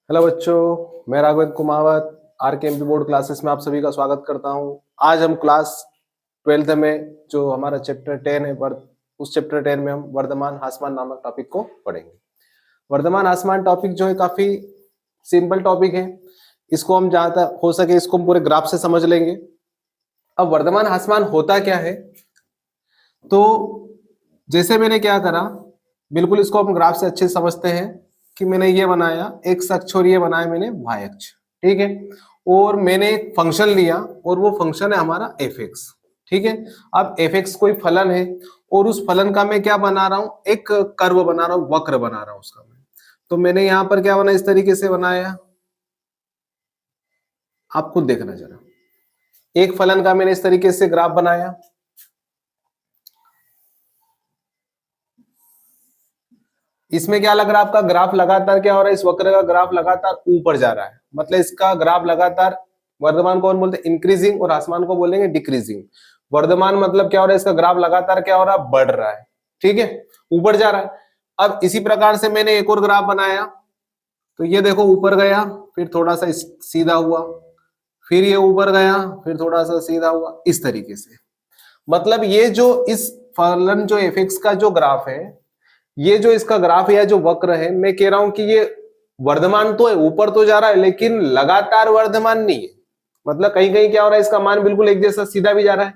Hello बच्चों, मैं Raghavendra Kumawat आरकेएमपी board classes में आप सभी का स्वागत करता हूं। आज हम क्लास 12th में जो हमारा चैप्टर 10 है उस चैप्टर 10 में हम वर्धमान हासमान नामक टॉपिक को पढ़ेंगे। वर्धमान हासमान टॉपिक जो है काफी सिंपल टॉपिक है। इसको हम जहां तक हो सके इसको हम पूरे ग्राफ से समझ लेंगे। अब वर्धमान हासमान होता क्या है, तो जैसे मैंने क्या करा, बिल्कुल इसको हम ग्राफ से अच्छे से समझते हैं कि मैंने ये बनाया एक्स अक्ष और ये बनाया मैंने वाई अक्ष, ठीक है। और मैंने एक फंक्शन लिया और वो फंक्शन है हमारा एफ एक्स, ठीक है। अब एफ एक्स कोई फलन है और उस फलन का मैं क्या बना रहा हूं, एक कर्व बना रहा हूं, वक्र बना रहा हूं उसका मैं। तो मैंने यहां पर क्या बना, इस तरीके से बनाया, आप खुद देखना जरा। एक फलन का मैंने इस तरीके से ग्राफ बनाया। इसमें क्या लग रहा है आपका, ग्राफ लगातार क्या हो रहा है, इस वक्र का ग्राफ लगातार ऊपर जा रहा है, मतलब इसका ग्राफ लगातार, वर्धमान कौन बोलते हैं इंक्रीजिंग और आसमान को बोलेंगे डिक्रीजिंग। वर्धमान मतलब क्या हो रहा है, इसका ग्राफ लगातार क्या हो रहा है, बढ़ रहा है, ठीक है, ऊपर जा रहा है। अब इसी प्रकार से मैंने एक और ग्राफ बनाया, तो ये देखो ऊपर गया, फिर थोड़ा सा सीधा हुआ, फिर ये ऊपर गया, फिर थोड़ा सा सीधा हुआ, इस तरीके से। मतलब ये जो इस फलन जो एफ एक्स का जो ग्राफ है, ये जो इसका ग्राफ है, जो वक्र है, मैं कह रहा हूं कि ये वर्धमान तो है, ऊपर तो जा रहा है, लेकिन लगातार वर्धमान नहीं है। मतलब कहीं कहीं क्या हो रहा है, इसका मान बिल्कुल एक जैसा सीधा भी जा रहा है,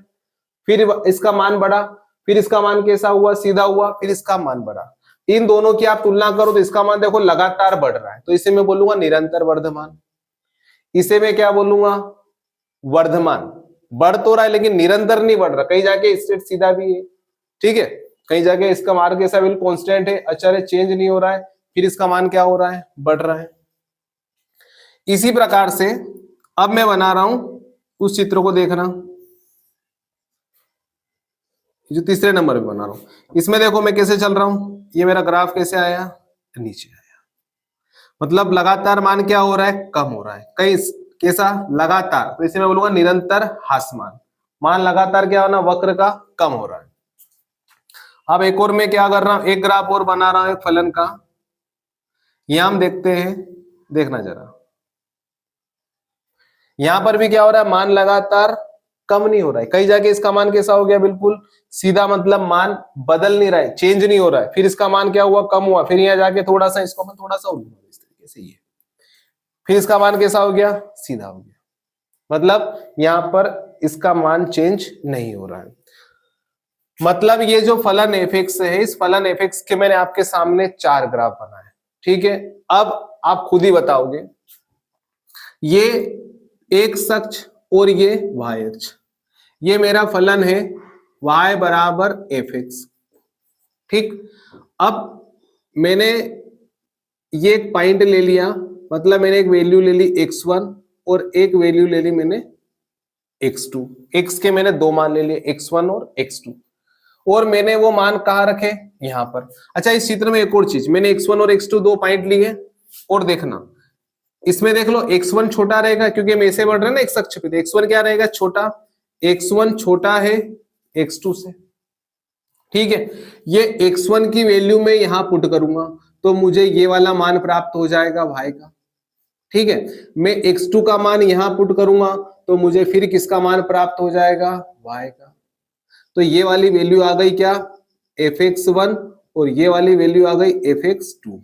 फिर इसका मान बढ़ा, फिर इसका मान कैसा हुआ, सीधा हुआ, फिर इसका मान बढ़ा। इन दोनों की आप तुलना करो तो इसका मान देखो लगातार बढ़ रहा है, तो इसे मैं बोलूंगा निरंतर वर्धमान। इसे मैं क्या बोलूंगा, वर्धमान। बढ़ तो रहा है लेकिन निरंतर नहीं बढ़ रहा, कहीं जाके स्ट्रेट सीधा भी है, ठीक है, कहीं जाके इसका मार्ग कैसा बिल्कुल कांस्टेंट है, अचर है, चेंज नहीं हो रहा है, फिर इसका मान क्या हो रहा है, बढ़ रहा है। इसी प्रकार से अब मैं बना रहा हूं उस चित्र को, देखना, जो तीसरे नंबर पे बना रहा हूं, इसमें देखो मैं कैसे चल रहा हूं, ये मेरा ग्राफ कैसे आया, नीचे आया। मतलब लगातार मान क्या हो रहा है, कम हो रहा है, कहीं कैसा लगातार, तो इसे मैं बोलूंगा निरंतर हासमान। मान लगातार क्या होना, वक्र का कम हो रहा है। अब एक और मैं क्या कर रहा हूं, एक ग्राफ और बना रहा हूं एक फलन का, यहां हम देखते हैं, देखना जरा, यहां पर भी क्या हो रहा है, मान लगातार कम नहीं हो रहा है, कई जाके इसका मान कैसा हो गया, बिल्कुल सीधा, मतलब मान बदल नहीं रहा है, चेंज नहीं हो रहा है, फिर इसका मान क्या हुआ, कम हुआ, फिर यहाँ जाके थोड़ा सा इसको मैं थोड़ा सा उलूंगा इस तरीके से, ये फिर इसका मान कैसा हो गया, सीधा हो गया। मतलब यहां पर इसका मान चेंज नहीं हो रहा है। मतलब ये जो फलन एफ एक्स है, इस फलन एफ एक्स के मैंने आपके सामने 4 ग्राफ बनाए, ठीक है। अब आप खुद ही बताओगे, ये एक्स अक्ष और ये वाई अक्ष, ये मेरा फलन है y बराबर एफ एक्स, ठीक। अब मैंने ये एक पॉइंट ले लिया, मतलब मैंने एक वैल्यू ले ली x1 और एक वैल्यू ले ली मैंने x2। x के मैंने 2 मान ले लिए, x1 और x2, और मैंने वो मान कहाँ रखे, यहां पर। अच्छा, इस चित्र में एक और चीज, मैंने x1 और x2 2 पॉइंट लिए, और देखना इसमें देख लो x1 छोटा रहेगा क्योंकि हम ऐसे बढ़ रहे हैं ना x अक्ष पे, तो x1 क्या रहेगा, छोटा। x1 छोटा है x2 से, ठीक है। ये x1 की वैल्यू में यहां पुट करूंगा तो मुझे ये वाला मान प्राप्त हो जाएगा y का, ठीक है। मैं x2 का मान यहां पुट करूंगा तो मुझे फिर किसका मान प्राप्त हो जाएगा, y का। तो ये वाली वैल्यू आ गई क्या, fx1, और ये वाली वैल्यू आ गई fx2।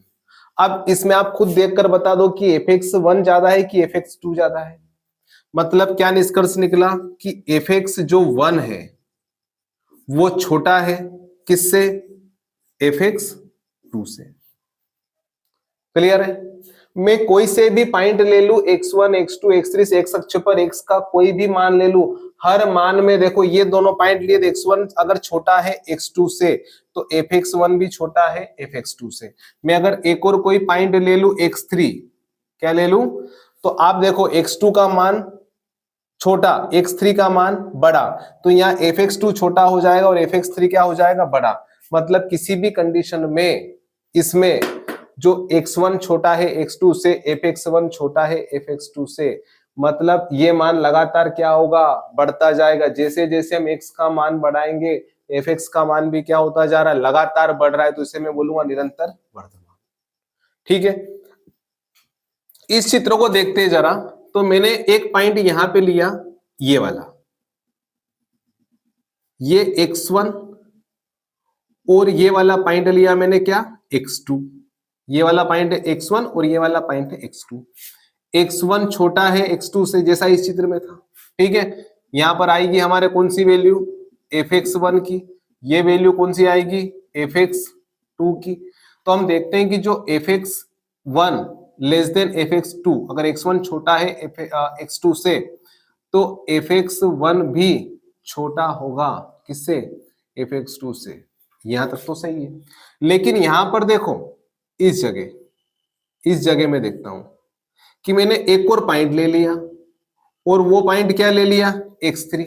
अब इसमें आप खुद देखकर बता दो कि fx1 ज्यादा है कि fx2 ज्यादा है। मतलब क्या निष्कर्ष निकला कि fx जो 1 है वो छोटा है किससे, fx2 से। क्लियर है। मैं कोई से भी पॉइंट ले लू, x1 x2 x3 से x अक्ष पर x का कोई भी मान ले लू, हर मान में देखो ये दोनों पॉइंट लिए, x1 अगर छोटा है x2 से तो fx1 भी छोटा है fx2 से। मैं अगर एक और कोई पॉइंट ले लू x3, क्या ले लू, तो आप देखो x2 का मान छोटा, x3 का मान बड़ा, तो यहाँ fx2 छोटा हो जाएगा और fx3 क्या हो जाएगा, बड़ा। मतलब किसी भी कंडीशन में इसमें जो x1 छोटा है x2 से, fx1 छोटा है fx2 से, मतलब ये मान लगातार क्या होगा, बढ़ता जाएगा। जैसे जैसे हम x का मान बढ़ाएंगे fx का मान भी क्या होता जा रहा है, लगातार बढ़ रहा है, तो इसे मैं बोलूंगा निरंतर वर्धमान, ठीक है। इस चित्र को देखते हैं जरा। तो मैंने एक पॉइंट यहां पे लिया, ये वाला, ये x1, और ये वाला पॉइंट लिया मैंने क्या, x2। ये वाला पॉइंट है x1 और ये वाला पॉइंट है x2। x1 छोटा है x2 से, जैसा इस चित्र में था। ठीक है, यहां पर आएगी हमारे कौन सी वैल्यू, fx1 की। ये वैल्यू कौन सी आएगी, fx2 की। तो हम देखते हैं कि जो fx1 लेस देन fx2, अगर x1 छोटा है x2 से, तो fx1 भी छोटा होगा किससे, fx2 से। यहां तक तो सही है। लेकिन यहां पर देखो, इस जगह में देखता हूं कि मैंने एक और पॉइंट ले लिया, और वो पॉइंट क्या ले लिया, x3।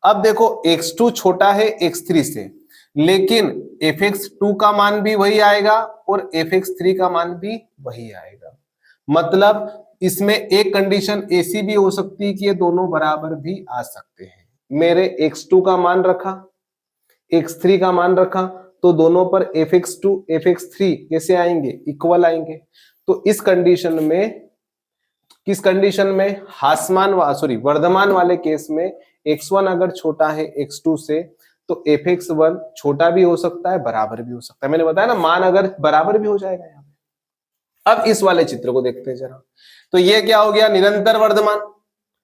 अब देखो x2 छोटा है x3 से, लेकिन fx2 का मान भी वही आएगा और fx3 का मान भी वही आएगा। मतलब इसमें एक कंडीशन ऐसी भी हो सकती है कि ये दोनों बराबर भी आ सकते हैं। मेरे x2 का मान रखा, x3 का मान रखा, तो दोनों पर fx2 fx3 कैसे आएंगे, इक्वल आएंगे। तो इस कंडीशन में, किस कंडीशन में, वर्धमान वाले केस में x1 अगर छोटा है x2 से, तो fx1 छोटा भी हो सकता है, बराबर भी हो सकता है। मैंने बताया ना, मान अगर बराबर भी हो जाएगा यहाँ पे। अब इस वाले चित्र को देखते हैं जरा। तो ये क्या हो गया, निरंतर वर्धमान।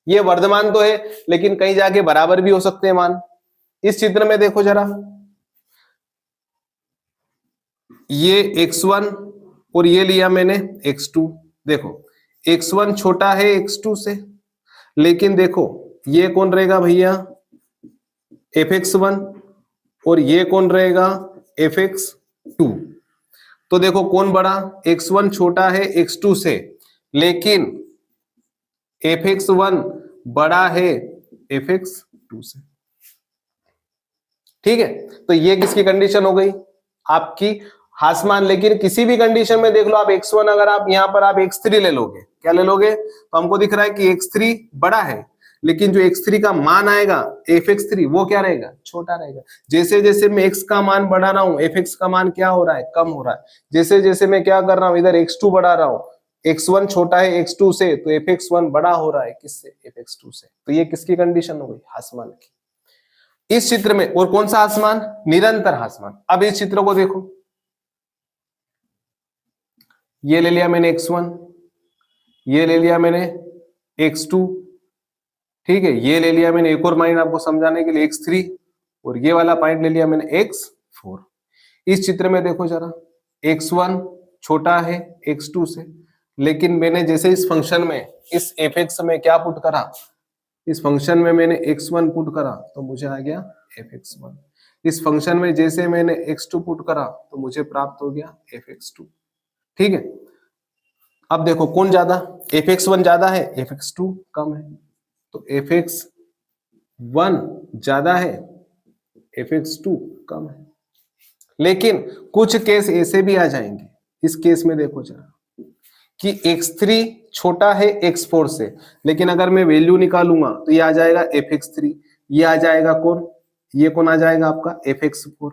ये वर्धमान तो है, लेकिन कहीं जाके बराबर भी हो सकते हैं मान। इस चित्र में देखो जरा, ये x1 और ये लिया मैंने x2। देखो x1 छोटा है x2 से, लेकिन देखो ये कौन रहेगा भैया, fx1, और ये कौन रहेगा, fx2। तो देखो कौन बड़ा, x1 छोटा है x2 से, लेकिन fx1 बड़ा है fx2 से। ठीक है, तो ये किसकी कंडीशन हो गई, आपकी हासमान। लेकिन किसी भी कंडीशन में देख लो आप, x1 अगर आप यहां पर आप x3 ले लोगे, क्या ले लोगे, तो हमको दिख रहा है कि x3 बड़ा है, लेकिन जो x3 का मान आएगा fx3 वो क्या रहेगा, छोटा रहेगा। जैसे जैसे मैं x का मान बढ़ा रहा हूं, fx का मान क्या हो रहा है, कम हो रहा है। जैसे जैसे मैं क्या कर रहा हूं, इधर x2 बढ़ा रहा हूं, x1 छोटा है x2 से, तो fx1 बड़ा हो रहा है किससे, fx2 से। तो ये किसकी कंडीशन हो गई, हासमान की। इस चित्र में और कौन सा हासमान, निरंतर हासमान। अब इस चित्र को देखो, ये ले लिया मैंने x1, ये ले लिया मैंने x2, ठीक है, ये ले लिया मैंने एक और पॉइंट आपको समझाने के लिए x3, और ये वाला पॉइंट ले लिया मैंने x4। इस चित्र में देखो जरा, x1 छोटा है x2 से, लेकिन मैंने जैसे इस फंक्शन में, इस fx में क्या पुट करा, इस फंक्शन में मैंने x1 पुट करा तो मुझे आ गया fx1। इस फंक्शन में जैसे मैंने x2 पुट करा तो मुझे प्राप्त हो गया fx2। ठीक है, अब देखो कौन ज्यादा, fx1 ज्यादा है, fx2 कम है। तो fx1 ज्यादा है, fx2 कम है। लेकिन कुछ केस ऐसे भी आ जाएंगे, इस केस में देखो जरा, कि x3 छोटा है x4 से, लेकिन अगर मैं वैल्यू निकालूंगा तो ये आ जाएगा fx3, ये आ जाएगा कौन, ये कौन आ जाएगा आपका fx4,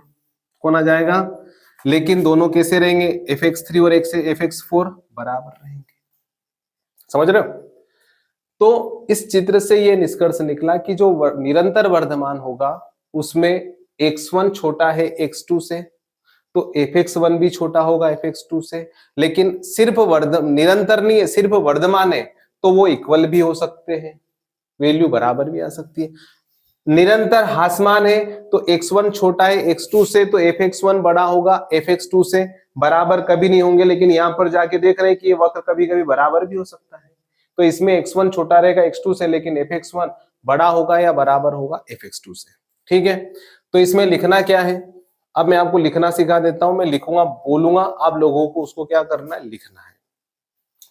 कौन आ जाएगा। लेकिन दोनों कैसे रहेंगे, fx3 और fx4 बराबर रहेंगे। समझ रहे हो। तो इस चित्र से ये निष्कर्ष निकला कि जो निरंतर वर्धमान होगा उसमें x1 छोटा है x2 से, तो fx1 भी छोटा होगा fx2 से। लेकिन सिर्फ निरंतर नहीं है, सिर्फ वर्धमान है, तो वो इक्वल भी हो सकते हैं, वैल्यू बराबर भी आ सकती है। निरंतर हासमान है तो x1 छोटा है x2 से, तो fx1 बड़ा होगा fx2 से, बराबर कभी नहीं होंगे। लेकिन यहां पर जाके देख रहे हैं कि ये वक्र कभी कभी बराबर भी हो सकता है। तो इसमें x1 छोटा रहेगा x2 से, लेकिन fx1 बड़ा होगा या बराबर होगा fx2 से। ठीक है, तो इसमें लिखना क्या है, अब मैं आपको लिखना सिखा देता हूं। मैं लिखूंगा, बोलूंगा, आप लोगों को उसको क्या करना है, लिखना है।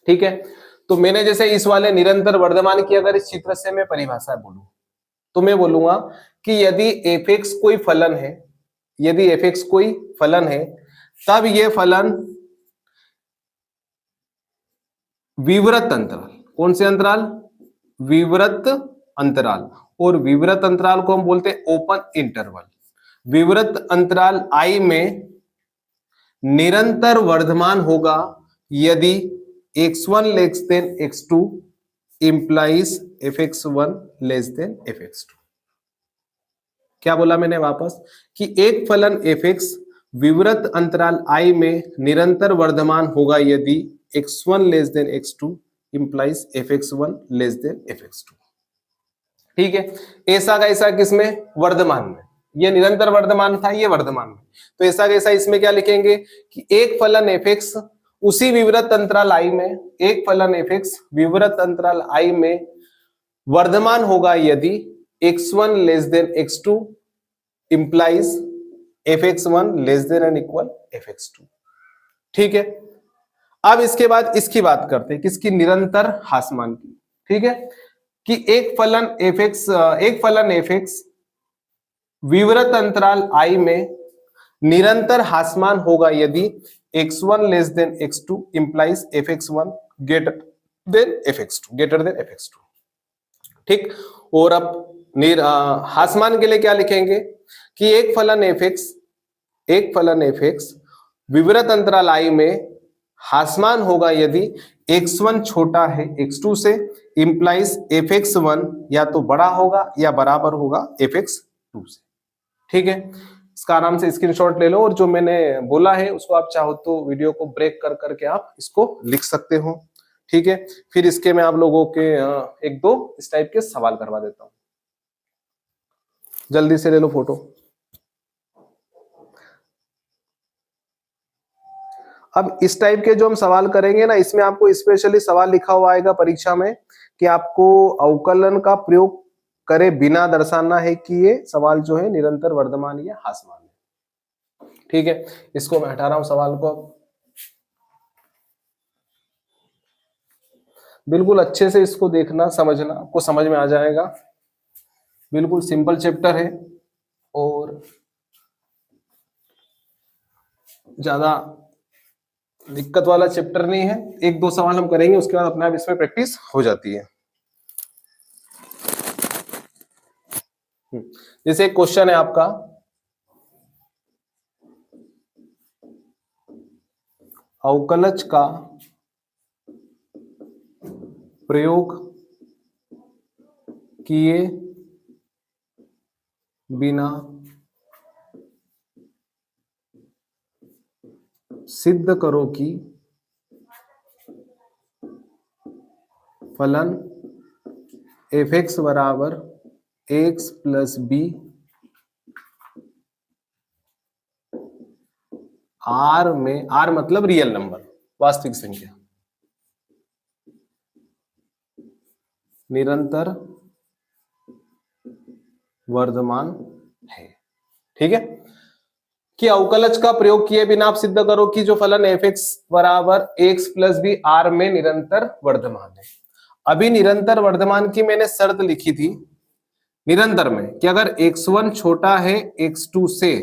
ठीक है, तो मैंने जैसे इस वाले निरंतर वर्धमान की अगर इस चित्र से मैं परिभाषा बोलूं, तो मैं बोलूंगा कि यदि fx कोई फलन है, यदि fx कोई फलन है, तब ये फलन विवृत अंतराल, कौन से अंतराल, विवृत अंतराल, और विवृत अंतराल को हम बोलते हैं ओपन इंटरवल। विवृत अंतराल I में निरंतर वर्धमान होगा यदि x1 less than x2 implies fx1 less than fx2। क्या बोला मैंने वापस कि एक फलन fx विवृत अंतराल I में निरंतर वर्धमान होगा यदि x1 less than x2 implies fx1 less than fx2। ठीक है, ऐसा कैसा किसमें, वर्धमान में, ये निरंतर वर्धमान था, ये वर्धमान में, तो ऐसा कैसा इसमें क्या लिखेंगे कि एक फलन fx उसी विवृत अंतराल I में, एक फलन fx विवृत अंतराल I में वर्धमान होगा यदि x1 less than x2 implies fx1 less than and equal fx2। ठीक है, अब इसके बाद इसकी बात करते हैं, किसकी, निरंतर हासमान की। ठीक है, कि एक फलन fx विवृत अंतराल I में निरंतर हासमान होगा यदि x1 less than x2 implies fx1 greater than fx2। ठीक, और अब हासमान के लिए क्या लिखेंगे कि एक फलन fx विवृत अंतराल I में हासमान होगा यदि x1 छोटा है x2 से, implies fx1 या तो बड़ा होगा या बराबर होगा fx2 से। ठीक है, इसका आराम से स्क्रीनशॉट ले लो, और जो मैंने बोला है उसको आप चाहो तो वीडियो को ब्रेक कर करके आप इसको लिख सकते हो। ठीक है, फिर इसके मैं आप लोगों के एक दो इस टाइप के सवाल करवा देता हूं, जल्दी से ले लो फोटो। अब इस टाइप के जो हम सवाल करेंगे ना, इसमें आपको स्पेशली सवाल लिखा हुआ आएगा परीक्षा में कि आपको अवकलन का प्रयोग करे बिना दर्शाना है कि ये सवाल जो है निरंतर वर्धमान या हासमान है। ठीक है, इसको मैं हटा रहा हूं सवाल को। बिल्कुल अच्छे से इसको देखना, समझना, आपको समझ में आ जाएगा। बिल्कुल सिंपल चैप्टर है और ज्यादा दिक्कत वाला चैप्टर नहीं है। एक दो सवाल हम करेंगे, उसके बाद अपने आप इसमें प्रैक्टिस हो जाती है। जैसे एक क्वेश्चन है आपका, अवकलज का प्रयोग किए बिना सिद्ध करो कि फलन fx बराबर x प्लस बी R में, R मतलब रियल नंबर, वास्तविक संख्या, निरंतर वर्धमान है। ठीक है, कि अवकलज का प्रयोग किए बिना आप सिद्ध करो कि जो फलन fx बराबर x प्लस बी R में निरंतर वर्धमान है। अभी निरंतर वर्धमान की मैंने शर्त लिखी थी निरंतर में कि अगर x1 छोटा है x2 से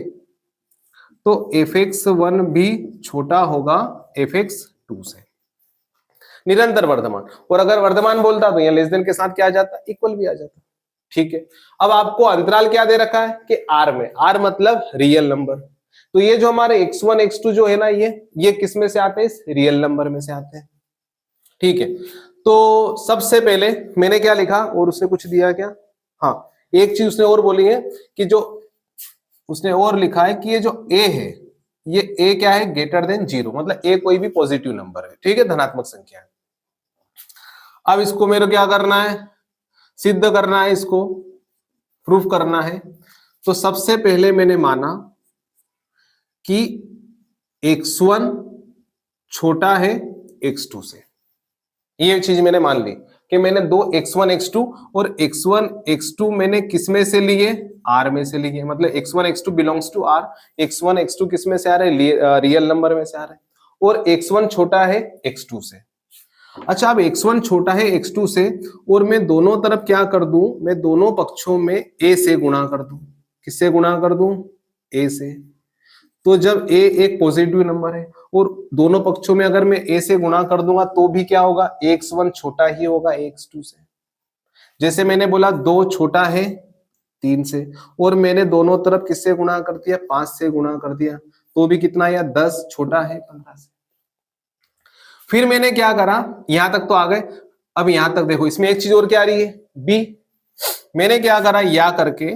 तो fx1 भी छोटा होगा fx2 से, निरंतर वर्धमान। और अगर वर्धमान बोलता तो यहाँ लेस देन के साथ क्या आ जाता, इक्वल भी आ जाता। ठीक है, अब आपको अंतराल क्या दे रखा है कि R में, R मतलब रियल नंबर, तो ये जो हमारे x1 x2 जो है ना, ये किस में से आते हैं, इस रियल नंबर में से आते हैं। ठीक है, तो सबसे पहले मैंने क्या लिखा और उसने कुछ दिया क्या, हाँ एक चीज उसने और बोली है कि जो उसने और लिखा है कि ये जो a है, ये a क्या है, ग्रेटर देन 0, मतलब a कोई भी पॉजिटिव नंबर है। ठीक है, धनात्मक संख्या है। अब इसको मेरे क्या करना है, सिद्ध करना है, इसको प्रूफ करना है। तो सबसे पहले मैंने माना कि x1 छोटा है x2 से, ये चीज मैंने मान ली कि मैंने दो x1 x2 और x1 x2 मैंने किसमें से लिए, R में से लिए, मतलब x1 x2 belongs to R, x1 x2 किसमें से आ रहे हैं, रियल नंबर में से आ रहे हैं, और x1 छोटा है x2 से। अच्छा, अब x1 छोटा है x2 से और मैं दोनों तरफ क्या कर दूं, मैं दोनों पक्षों में a से गुणा कर दूं। किससे गुणा कर दूं, a से। तो जब a एक पॉजिटिव नंबर है और दोनों पक्षों में अगर मैं a से गुणा कर दूंगा तो भी क्या होगा, x1 छोटा ही होगा x2 से। जैसे मैंने बोला 2 छोटा है 3 से, और मैंने दोनों तरफ किससे गुणा कर दिया, 5 से गुणा कर दिया, तो भी कितना आया, 10 छोटा है 15 से। फिर मैंने क्या करा, यहां तक तो आ गए, अब यहां तक देखो, इसमें एक चीज और क्या आ रही है, बी। मैंने क्या करा, या करके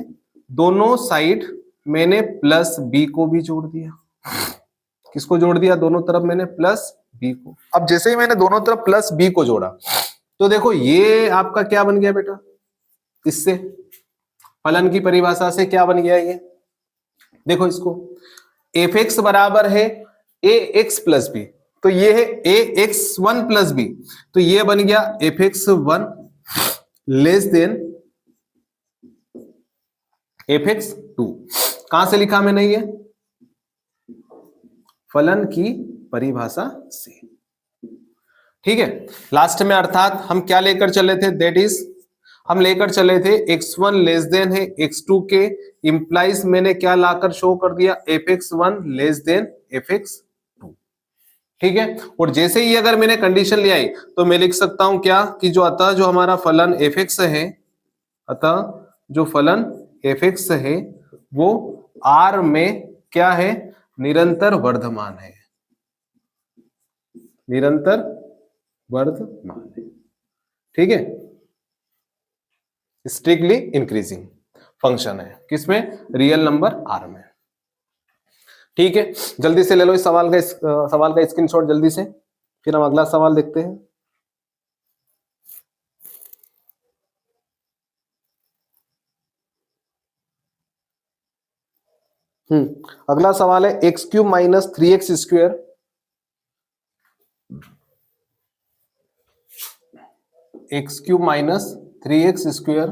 दोनों साइड मैंने प्लस बी को भी जोड़ दिया। किसको जोड़ दिया, दोनों तरफ मैंने प्लस बी को। अब जैसे ही मैंने दोनों तरफ प्लस बी को जोड़ा, तो देखो ये आपका क्या बन गया बेटा, इससे फलन की परिभाषा से क्या बन गया ये, देखो इसको, एफ एक्स बराबर है ए एक्स प्लस बी, तो ये है A x one plus B, तो ये बन गया F x one less than F x two. कहां से लिखा मैंने ये, फलन की परिभाषा से, ठीक है। लास्ट में अर्थात हम क्या लेकर चले थे, दैट इज हम लेकर चले थे x1 लेस देन है x2 के, इंप्लाइज मैंने क्या लाकर शो कर दिया, fx1 लेस देन fx2, ठीक है। और जैसे ही अगर मैंने कंडीशन ले आई तो मैं लिख सकता हूं क्या, कि जो अतः जो हमारा फलन fx है, अतः जो फलन fx है वो r में क्या है, निरंतर वर्धमान है, निरंतर वर्धमान है, ठीक है। स्ट्रिक्टली इंक्रीजिंग फंक्शन है, किसमें, रियल नंबर आर में, ठीक है। जल्दी से ले लो इस सवाल का स्क्रीनशॉट जल्दी से, फिर हम अगला सवाल देखते हैं। अगला सवाल है x cube minus three x square, x cube minus three x square,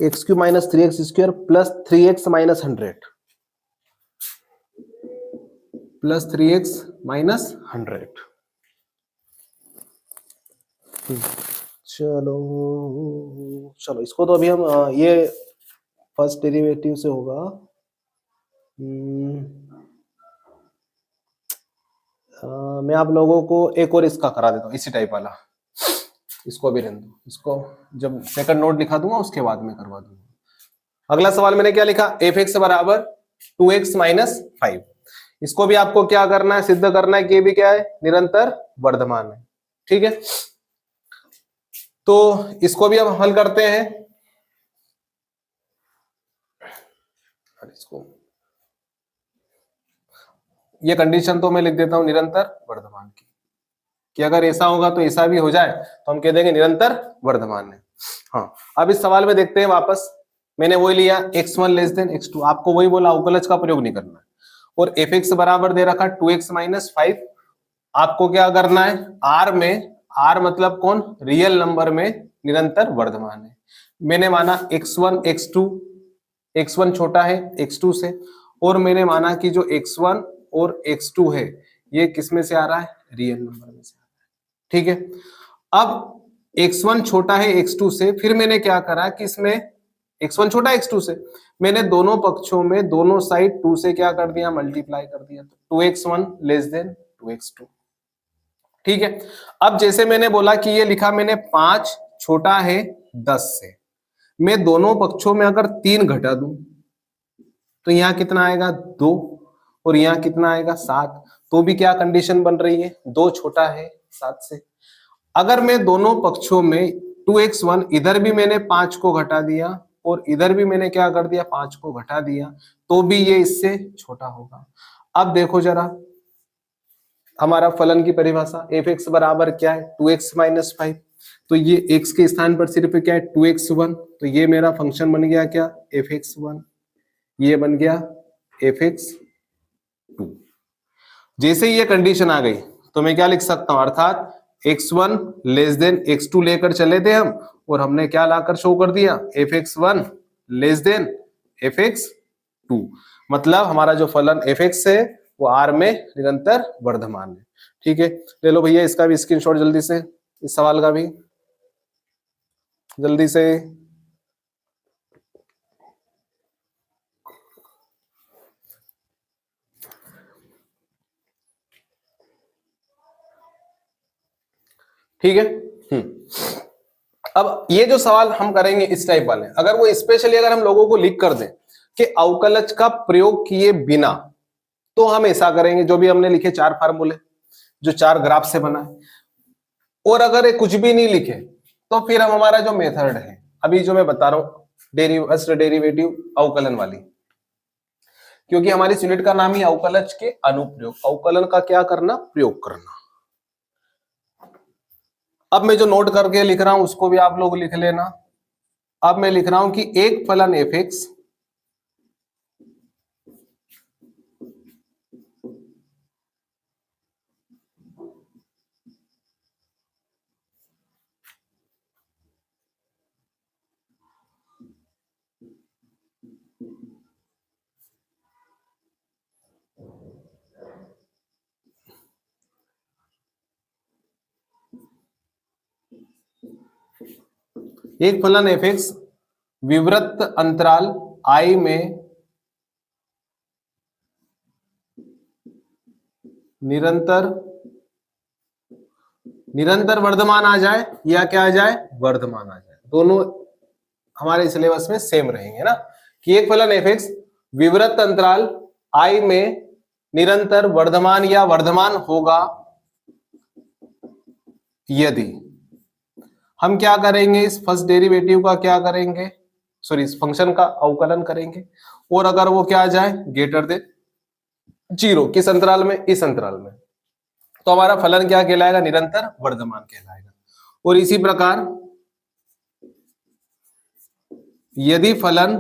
x cube minus three x square plus three x minus 100, plus three x minus 100। चलो चलो इसको तो अभी हम ये फर्स्ट डेरिवेटिव से होगा, मैं आप लोगों को एक और इसका करा देता हूँ, इसी टाइप वाला, इसको भी रहने दो, इसको जब सेकंड नोट लिखा दूंगा उसके बाद में करवा दूंगा। अगला सवाल मैंने क्या लिखा, एफ एक्स बराबर 2x माइनस 5, इसको भी आपको क्या करना है, सिद्ध करना है कि ये भी क्या है, निरंतर वर्धमान है, ठीक है। तो इसको भी अब हल करते हैं, इसको ये कंडीशन तो मैं लिख देता हूं निरंतर वर्धमान की, कि अगर ऐसा होगा तो ऐसा भी हो जाए तो हम कह देंगे निरंतर वर्धमान है। हाँ, अब इस सवाल में देखते हैं वापस, मैंने वही लिया x1 लेस देन x2, आपको वही बोला अवकलज का प्रयोग नहीं करना है, और fx बराबर दे रखा 2x माइनस 5, आपको क्या करना है, r में, r मतलब कौन, रियल नंबर में निरंतर वर्धमान है। मैंने माना x1 x2, x1 छोटा है x2 से, और मैंने माना कि जो x1 और x2 है ये किस में से आ रहा है, रियल नंबर में से आ रहा है, ठीक है। अब x1 छोटा है x2 से, फिर मैंने क्या करा कि इसमें x1 छोटा है x2 से, मैंने दोनों पक्षों में दोनों साइड 2 से क्या कर दिया, मल्टीप्लाई कर दिया, तो 2x1 लेस देन 2x2, ठीक है। अब जैसे मैंने बोला कि ये लिखा मैंने 5 छोटा है 10 से, मैं दोनों पक्षों में अगर 3 घटा दूं तो यहां कितना आएगा 2, और यहां कितना आएगा 7, तो भी क्या कंडीशन बन रही है, 2 छोटा है 7 से। अगर मैं दोनों पक्षों में 2x1 इधर भी मैंने 5 को घटा दिया और इधर भी मैंने क्या कर दिया, 5 को घटा दिया, तो भी ये इससे छोटा होगा। अब देखो जरा हमारा फलन की परिभाषा, एफ एक्स बराबर क्या है, 2x माइनस 5, तो ये x के स्थान पर सिर्फ क्या है 2x1, तो ये मेरा फंक्शन बन गया क्या, fx1, ये बन गया fx2। जैसे ही ये कंडीशन आ गई तो मैं क्या लिख सकता हूं, अर्थात x1 लेस देन x2 लेकर चले थे हम, और हमने क्या लाकर शो कर दिया, fx1 लेस देन fx2, मतलब हमारा जो फलन fx है वो r में निरंतर वर्धमान है, ठीक है। ले लो भैया इसका भी स्क्रीनशॉट जल्दी से, इस सवाल का भी जल्दी से। ठीक है। अब ये जो सवाल हम करेंगे इस टाइप वाले, अगर वो स्पेशली अगर हम लोगों को लिख कर दें कि अवकलज का प्रयोग किए बिना, तो हम ऐसा करेंगे, जो भी हमने लिखे 4 फार्मूले जो 4 ग्राफ से बना है, और अगर ये कुछ भी नहीं लिखे तो फिर हम हमारा जो मेथड है अभी जो मैं बता रहा हूं, फर्स्ट डेरिवेटिव अवकलन वाली, क्योंकि हमारी यूनिट का नाम ही अवकलज के अनुप्रयोग, अवकलन का क्या करना, प्रयोग करना। अब मैं जो नोट करके लिख रहा हूं उसको भी आप लोग लिख लेना। अब मैं लिख रहा हूं कि एक फलन एफ एक्स एक फलन एफ एक्स विवृत अंतराल आई में निरंतर वर्धमान आ जाए या क्या आ जाए, वर्धमान आ जाए, दोनों हमारे सिलेबस में सेम रहेंगे ना, कि एक फलन एफ एक्स विवृत अंतराल आई में निरंतर वर्धमान या वर्धमान होगा यदि हम क्या करेंगे, इस फर्स्ट डेरिवेटिव का क्या करेंगे, सॉरी इस फंक्शन का अवकलन करेंगे, और अगर वो क्या आ जाए ग्रेटर देन 0, किस अंतराल में, इस अंतराल में, तो हमारा फलन क्या कहलाएगा, निरंतर वर्धमान कहलाएगा। और इसी प्रकार यदि फलन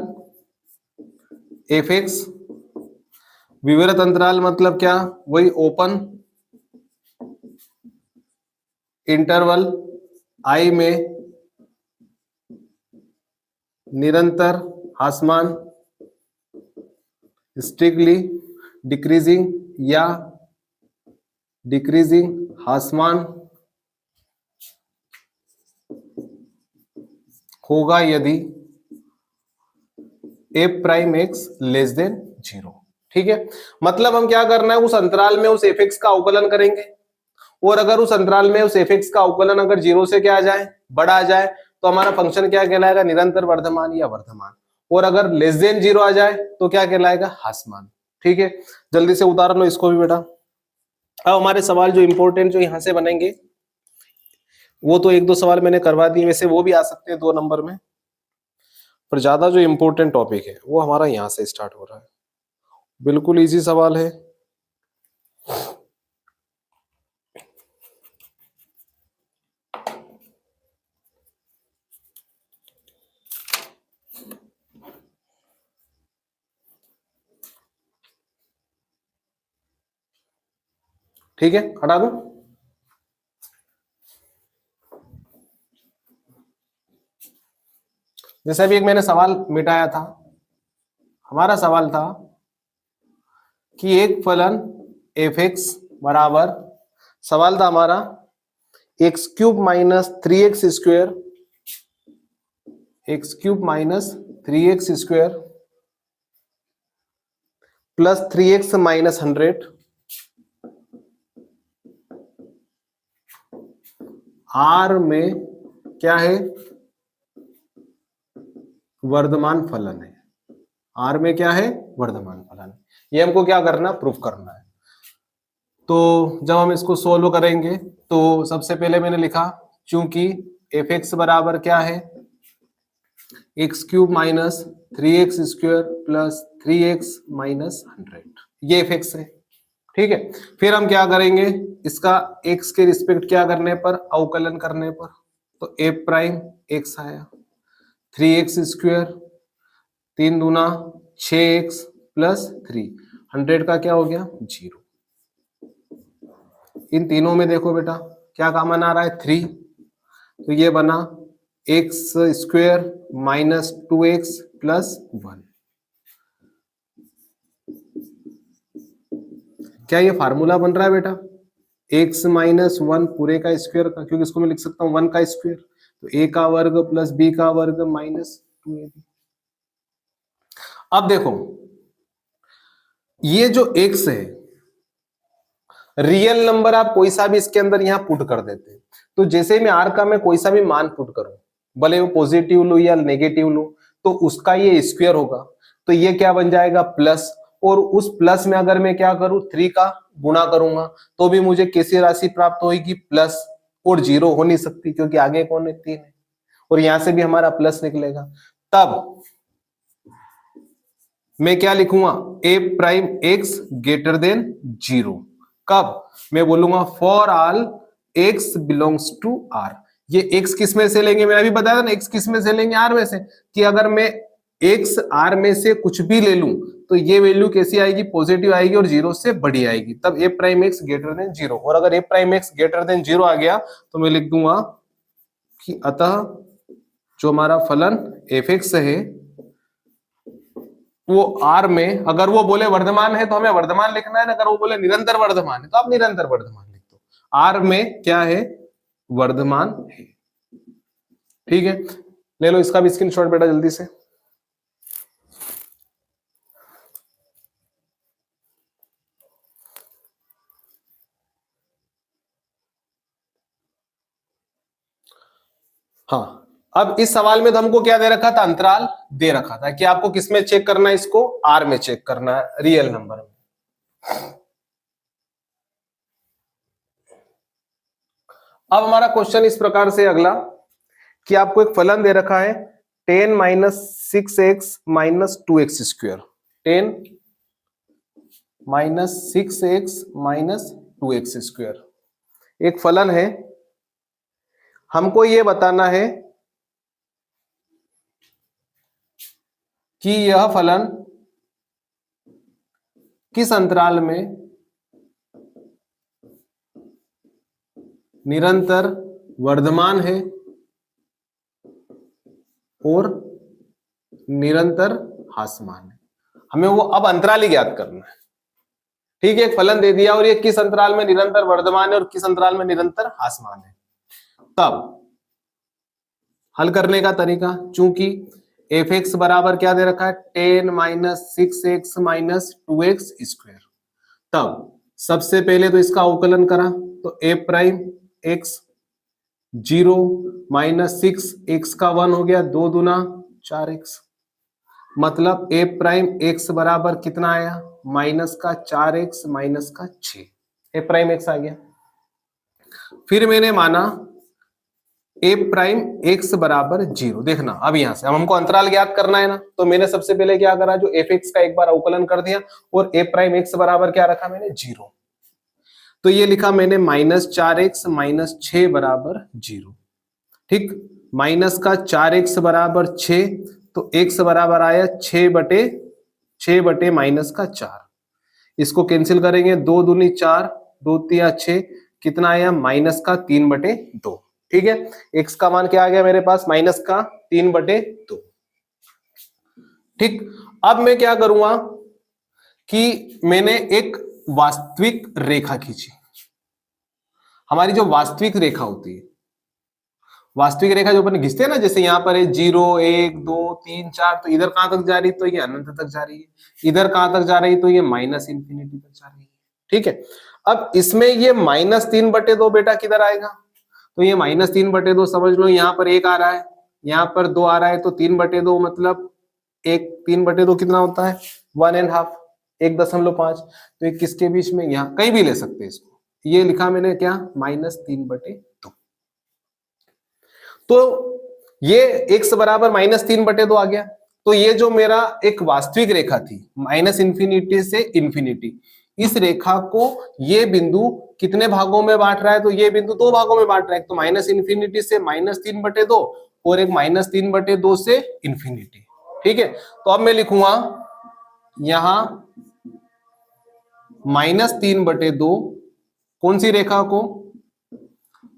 एफ एक्स विवृत अंतराल मतलब क्या, वही ओपन इंटरवल आई में निरंतर ह्रासमान स्ट्रिक्टली डिक्रीजिंग या डिक्रीजिंग ह्रासमान होगा यदि F prime x less than 0। ठीक है, मतलब हम क्या करना है, उस अंतराल में उस एफ एक्स का अवकलन करेंगे, और अगर उस अंतराल में उस एफ एक्स का अवकलन अगर 0 से क्या आ जाए, बड़ा आ जाए, तो हमारा फंक्शन क्या कहलाएगा, निरंतर वर्धमान या वर्धमान, और अगर लेस देन 0 आ जाए तो क्या कहलाएगा, ह्रासमान। ठीक है, जल्दी से उतार लो इसको भी बेटा। अब हमारे सवाल जो इंपॉर्टेंट जो यहां से बनेंगे, वो तो 1-2 सवाल मैंने करवा दिए, वैसे वो भी आ सकते हैं 2 नंबर में, पर ज्यादा जो इंपॉर्टेंट टॉपिक है वो हमारा यहां से स्टार्ट हो रहा है। बिल्कुल इजी सवाल है। ठीक है, हटा दूं। जैसे अभी एक मैंने सवाल मिटाया था, हमारा सवाल था कि एक फलन एफ एक्स बराबर, सवाल था हमारा x cube minus 3x square, x cube minus 3x square plus 3x minus 100 R में क्या है, वर्धमान फलन है। आर में क्या है, वर्धमान फलन है। ये हमको क्या करना, प्रूफ करना है। तो जब हम इसको सोल्व करेंगे तो सबसे पहले मैंने लिखा, चूंकि एफ एक्स बराबर क्या है, x cube minus 3x square plus 3x minus 100, ये एफ एक्स है। ठीक है, फिर हम क्या करेंगे, इसका x के रिस्पेक्ट क्या करने पर, अवकलन करने पर, तो एफ प्राइम एक्स आया, 3x स्क्वायर 3 दूना 6x प्लस 3, 100 का क्या हो गया, 0। इन तीनों में देखो बेटा क्या कॉमन आ रहा है, 3, तो ये बना x square minus 2x plus 1। क्या ये फार्मूला बन रहा है बेटा, x माइनस 1 पूरे का स्क्वायर का, क्योंकि इसको मैं लिख सकता हूं 1 का स्क्वायर, तो a का वर्ग प्लस b का वर्ग माइनस 2ab। अब देखो ये जो x है, रियल नंबर आप कोई सा भी इसके अंदर यहां पुट कर देते हैं, तो जैसे मैं r का मैं कोई सा भी मान पुट करूं, भले वो पॉजिटिव लू या नेगेटिव लू, तो उसका ये स्क्वायर होगा, तो ये क्या बन जाएगा, प्लस, और उस प्लस में अगर मैं क्या करूं 3 का गुणा करूंगा तो भी मुझे कैसी राशि प्राप्त होगी, प्लस, और 0 हो नहीं सकती क्योंकि आगे कौन है 3 है, और यहां से भी हमारा प्लस निकलेगा। तब मैं क्या लिखूंगा, A prime x greater than 0। कब मैं बोलूंगा for all x belongs to R. ये एक्स किस में से लेंगे, मैंने अभी बताया था ना, एक्स किस में से लेंगे, आर में से, कि अगर मैं एक्स आर में से कुछ भी ले लूं तो ये वैल्यू कैसी आएगी, पॉजिटिव आएगी और 0 से बड़ी आएगी, तब ए प्राइम एक्स ग्रेटर देन 0। और अगर ए प्राइम एक्स ग्रेटर देन 0 आ गया तो मैं लिख दूंगा कि अतः जो हमारा फलन एफ एक्स है वो आर में, अगर वो बोले वर्धमान है तो हमें वर्धमान लिखना है ना, अगर वो बोले निरंतर वर्धमान है तो आप निरंतर वर्धमान लिख दो, आर में क्या है, वर्धमान है। ठीक है, ले लो इसका भी स्क्रीनशॉट बेटा जल्दी से। हाँ, अब इस सवाल में तो हमको क्या दे रखा था, अंतराल दे रखा था कि आपको किसमें चेक करना है, इसको आर में चेक करना है, रियल नंबर में। अब हमारा क्वेश्चन इस प्रकार से अगला कि आपको एक फलन दे रखा है 10 minus 6x minus 2x square, 10 minus 6x minus 2x square एक फलन है। हमको ये बताना है कि यह फलन किस अंतराल में निरंतर वर्धमान है और निरंतर ह्रासमान है। हमें वो अब अंतराल ही ज्ञात करना है। ठीक है, एक फलन दे दिया और ये किस अंतराल में निरंतर वर्धमान है और किस अंतराल में निरंतर ह्रासमान है। तब हल करने का तरीका, चूंकि एफ एक्स बराबर क्या दे रखा है 10 minus 6x minus 2x square, तब सबसे पहले तो इसका अवकलन करा तो ए प्राइम एक्स 0 माइनस 6x का 1 हो गया, 2 दूना 4x, मतलब ए प्राइम एक्स बराबर कितना आया, माइनस का 4x माइनस का 6, ए प्राइम एक्स आ गया। फिर मैंने माना ए प्राइम एक्स बराबर 0। देखना अब यहां से अब हमको अंतराल ज्ञात करना है ना, तो मैंने सबसे पहले क्या करा, जो एफ एक्स का एक बार अवकलन कर दिया और ए प्राइम एक्स बराबर क्या रखा मैंने 0, तो ये लिखा मैंने माइनस 4x माइनस 6 बराबर 0। ठीक, माइनस का 4x बराबर 6, तो x बराबर आया 6 बटे माइनस का 4, इसको कैंसिल करेंगे, 2 दूनी 4, 2 तिया 6, कितना आया माइनस का 3/2। ठीक है, x का मान क्या आ गया मेरे पास, माइनस का 3/2। ठीक, अब मैं क्या करूंगा कि मैंने एक वास्तविक रेखा खींची। हमारी जो वास्तविक रेखा होती है, वास्तविक रेखा जो अपन खींचते हैं ना, जैसे यहाँ पर है 0 1 2 3 4, तो इधर कहां तक जा रही है, तो ये अनंत तक जा रही है, इधर कहां तक जा रही है, तो ये माइनस इंफिनिटी तक जा रही है। ठीक है, अब इसमें ये -3/2 बेटा किधर आएगा, तो ये -3/2 समझ लो, यहाँ पर 1 आ रहा है, यहाँ पर 2 आ रहा है, तो 3/2 मतलब 3/2 कितना होता है 1.5, 1.5, तो ये किसके बीच में, यहाँ कहीं भी ले सकते हैं इसको, ये लिखा मैंने क्या -3/2। तो ये x बराबर -3/2 आ गया। तो ये जो मेरा एक वास्तविक रेखा थी -इंफिनिटी से इंफिनिटी, इस रेखा को ये बिंदु कितने भागों में बांट रहा है, तो ये बिंदु 2 भागों में बांट रहा है, तो -इंफिनिटी से -3/2 और एक -3/2 से इंफिनिटी। ठीक है, तो अब मैं लिखूंगा यहां -3/2 कौन सी रेखा को,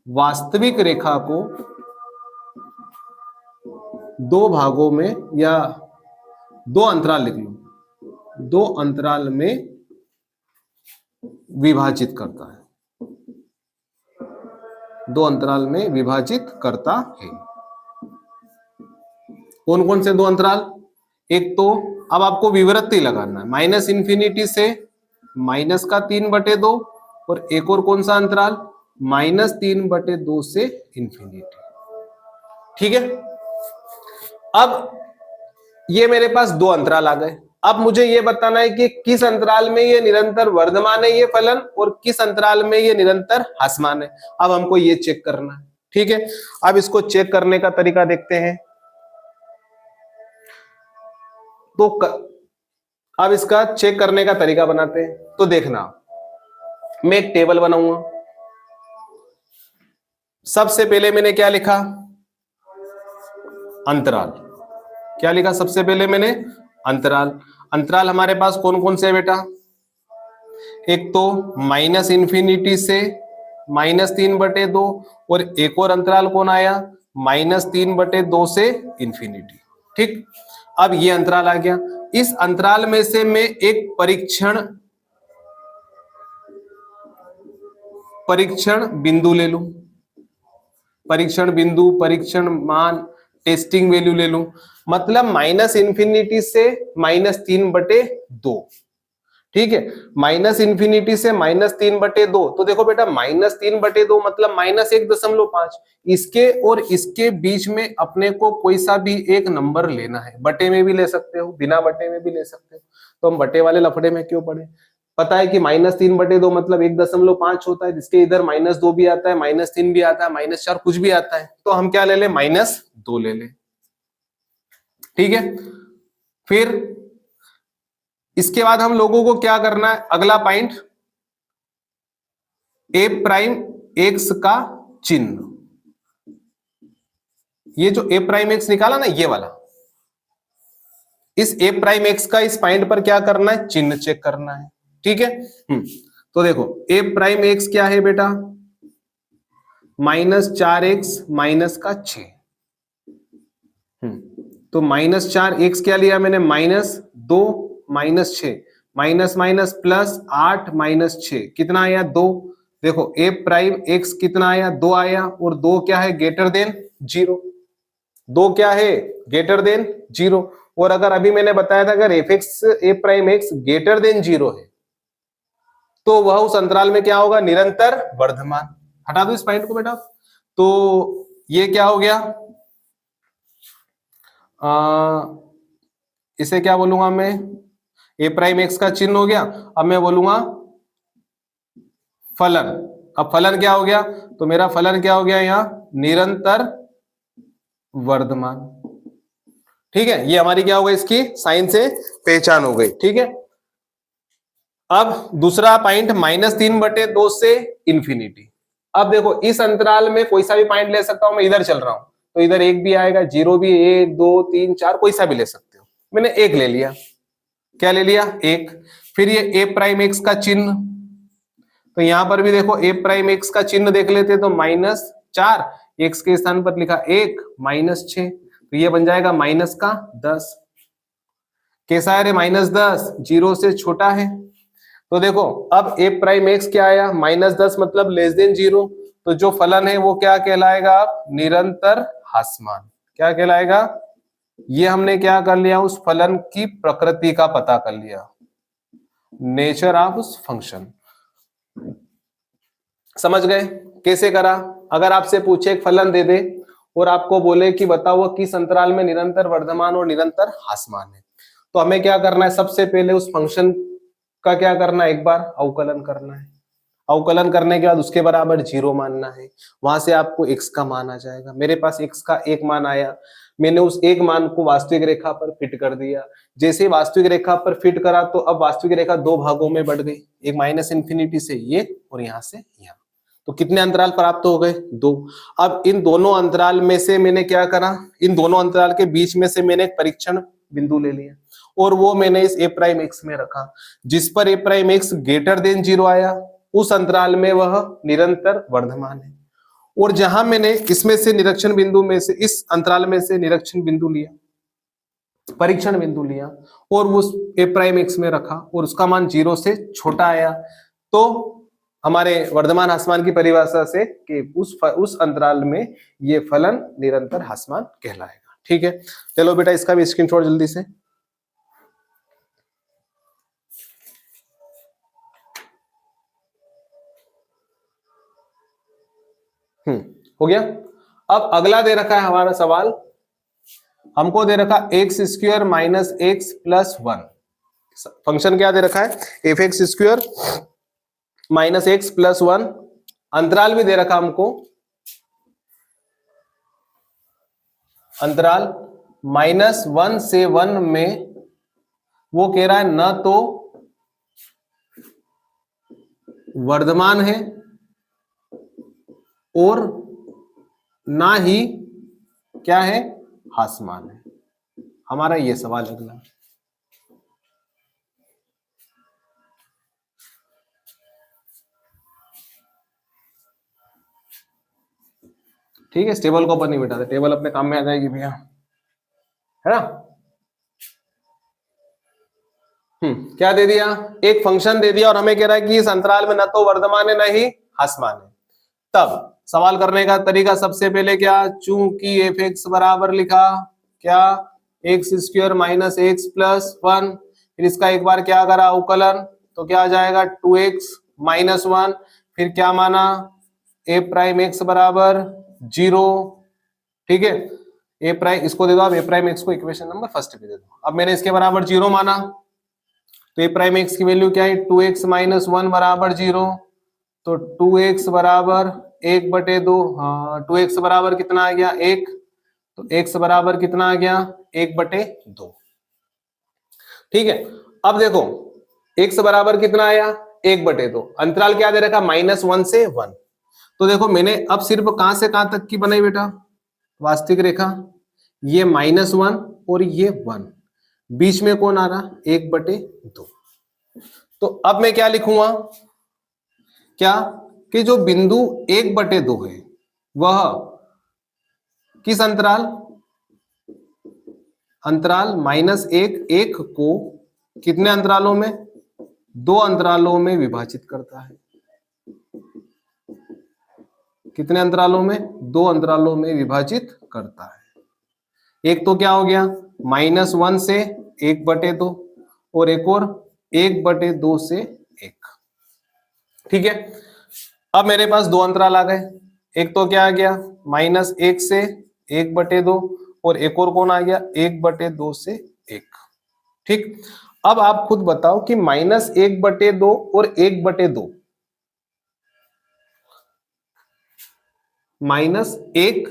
वास्तविक रेखा को 2 भागों में या 2 अंतराल लिख लो, 2 अंतराल में विभाजित करता है, 2 अंतराल में विभाजित करता है। कौन कौन से 2 अंतराल, एक तो अब आपको विवृत्ति लगाना है, -इंफिनिटी से माइनस का 3/2, और एक और कौन सा अंतराल -3/2 से इंफिनिटी। ठीक है, अब ये मेरे पास 2 अंतराल आ गए। अब मुझे ये बताना है कि किस अंतराल में ये निरंतर वर्धमान है ये फलन, और किस अंतराल में ये निरंतर ह्रासमान है। अब हमको ये चेक करना है, ठीक है। अब इसको चेक करने का तरीका देखते हैं। तो अब इसका चेक करने का तरीका बनाते हैं। तो देखना, मैं एक टेबल बनाऊंगा। सबसे पहले मैंने क्या लिखा, अंतराल। क्या लिखा सबसे पहले मैंने, अंतराल। अंतराल हमारे पास कौन कौन से है बेटा, एक तो माइनस इंफिनिटी से -3/2, और एक और अंतराल कौन आया, -3/2 से इंफिनिटी। ठीक, अब ये अंतराल आ गया। इस अंतराल में से मैं एक परीक्षण बिंदु ले लूं, परीक्षण बिंदु, परीक्षण मान, टेस्टिंग वैल्यू ले लूं। मतलब -इंफिनिटी से -3/2। ठीक है, -इंफिनिटी से -3/2। तो देखो बेटा, -3/2 मतलब -1.5। इसके और इसके बीच में अपने को कोई सा भी एक नंबर लेना है। बटे में भी ले सकते हो, बिना बटे में भी ले सकते हो। तो हम बटे वाले लफड़े में क्यों पड़े। पता है कि -3/2 मतलब 1.5 होता है, जिसके इधर -2 भी आता है, -3 भी आता है, -4 कुछ भी आता है। तो हम क्या ले लें, -2 ले लें। ठीक है, फिर इसके बाद हम लोगों को क्या करना है, अगला पॉइंट, ए प्राइम एक्स का चिन्ह। ये जो ए प्राइम एक्स निकाला ना, ये वाला, इस ए प्राइम एक्स का इस पॉइंट पर क्या करना है, चिन्ह चेक करना है। ठीक है, तो देखो ए प्राइम एक्स क्या है बेटा, -4x -6। तो -4x क्या लिया मैंने, -2 -6, माइनस माइनस प्लस 8 -6, कितना आया 2। देखो ए प्राइम एक्स कितना आया, 2 आया, और 2 क्या है, ग्रेटर देन 0। 2 क्या है, ग्रेटर देन 0। और अगर अभी मैंने बताया था अगर एफ एक्स ए प्राइम एक्स ग्रेटर देन 0 है तो वह उस अंतराल में क्या होगा, निरंतर वर्धमान। हटा दो इस पॉइंट को बेटा। तो ये क्या हो गया, इसे क्या बोलूंगा मैं, ए प्राइम एक्स का चिन्ह हो गया। अब मैं बोलूंगा फलन। अब फलन क्या हो गया, तो मेरा फलन क्या हो गया यहां, निरंतर वर्धमान। ठीक है, ये हमारी क्या हो गई, इसकी साइन से पहचान हो गई। ठीक है, अब दूसरा पॉइंट -3/2 से इंफिनिटी। अब देखो इस अंतराल में कोई सा भी पॉइंट ले सकता हूं, मैं इधर चल रहा हूं तो इधर 1 भी आएगा, 0 भी, 1 2 3 4 कोई सा भी ले सकते हो। मैंने 1 ले लिया, क्या ले लिया, 1। फिर ये ए प्राइम एक्स का चिन्ह, तो यहां पर भी देखो ए प्राइम एक्स का चिन्ह देख लेते, तो -4, एक्स के स्थान पर लिखा 1, -6, तो ये बन जाएगा -10। कैसा है रे, -10, 0 से छोटा है। तो देखो अब ए प्राइम एक्स क्या आया, -10 मतलब लेस देन 0। तो जो फलन है वो क्या कहलाएगा, निरंतर ह्रासमान। क्या कहलाएगा, ये हमने क्या कर लिया, उस फलन की प्रकृति का पता कर लिया, नेचर ऑफ उस फंक्शन। समझ गए कैसे करा। अगर आपसे पूछे एक फलन दे दे और आपको बोले कि बताओ वो किस अंतराल में निरंतर वर्धमान और निरंतर ह्रासमान है, तो हमें क्या करना है, सबसे पहले उस फंक्शन का क्या करना है, एक बार अवकलन करना है। अवकलन करने के बाद उसके बराबर 0 मानना है। वहां से आपको x का मान आ जाएगा। मेरे पास x का 1 मान आया, मैंने उस एक मान को वास्तविक रेखा पर फिट कर दिया। जैसे वास्तविक रेखा पर फिट करा तो अब वास्तविक रेखा 2 भागों में बढ़ गई, एक -इंफिनिटी से ये और यहां से यहाँ। तो कितने अंतराल प्राप्त हो गए, 2। अब इन दोनों अंतराल में से मैंने क्या करा, इन दोनों अंतराल के बीच में से मैंने एक परीक्षण बिंदु ले लिया और वो मैंने इस ए प्राइम एक्स में रखा। जिस पर ए प्राइम एक्स ग्रेटर देन 0 आया उस अंतराल में वह निरंतर वर्धमान है। और जहां मैंने इसमें से निरीक्षण बिंदु में से, इस अंतराल में से निरीक्षण बिंदु लिया, परीक्षण बिंदु लिया और उस ए प्राइम एक्स में रखा और उसका मान 0 से छोटा आया, तो हमारे वर्धमान ह्रासमान की परिभाषा से कि उस अंतराल में ये फलन निरंतर ह्रासमान कहलाएगा। ठीक है, चलो बेटा इसका भी स्क्रीनशॉट जल्दी से। हो गया। अब अगला दे रखा है हमारा सवाल, हमको दे रखा x² - x + 1। फंक्शन क्या दे रखा है, F x square minus x plus one, अंतराल भी दे रखा हमको, अंतराल -1 से 1 में वो कह रहा है न तो वर्धमान है और ना ही क्या है, ह्रासमान है। हमारा ये सवाल अगला। ठीक है, इस टेबल को ऊपर नहीं बिठाते, टेबल अपने काम में आ जाएगी भैया, है ना। क्या दे दिया, एक फंक्शन दे दिया और हमें कह रहा है कि इस अंतराल में न तो वर्धमान है न ही ह्रासमान है। तब सवाल करने का तरीका सबसे पहले क्या, चूंकि एफ एक्स बराबर लिखा क्या, x square minus x plus one, फिर इसका एक बार क्या करा अवकलन, तो क्या आ जाएगा 2x माइनस वन, फिर क्या माना ए प्राइम एक्स बराबर 0। ठीक है, ए प्राइम, इसको दे दो आप ए प्राइम एक्स को इक्वेशन नंबर फर्स्ट पे दे दो। अब मैंने इसके बराबर 0 माना, तो ए प्राइम एक्स की वैल्यू क्या है, 2x माइनस वन बराबर 0, तो 2x बराबर 1/2, हाँ 2x बराबर कितना आ गया 1, तो x बराबर कितना आ गया 1/2। ठीक है, अब देखो x बराबर कितना आया 1/2, अंतराल क्या दे रखा -1 से 1। तो देखो मैंने अब सिर्फ कहां से कहां तक की बनाई बेटा, वास्तविक रेखा, ये -1 और ये 1, बीच में कौन आ रहा 1/2। तो अब मैं क्या लिखूंगा, क्या कि जो बिंदु 1/2 है वह किस अंतराल, अंतराल -1 को कितने अंतरालों में, 2 अंतरालों में विभाजित करता है। कितने अंतरालों में, 2 अंतरालों में विभाजित करता है। एक तो क्या हो गया -1 से 1/2 और एक और 1/2 से 1। ठीक है, अब मेरे पास 2 अंतराल आ गए, एक तो क्या आ गया -1 से 1/2 और एक और कौन आ गया 1/2 से 1। ठीक, अब आप खुद बताओ कि -1/2 और 1/2, -1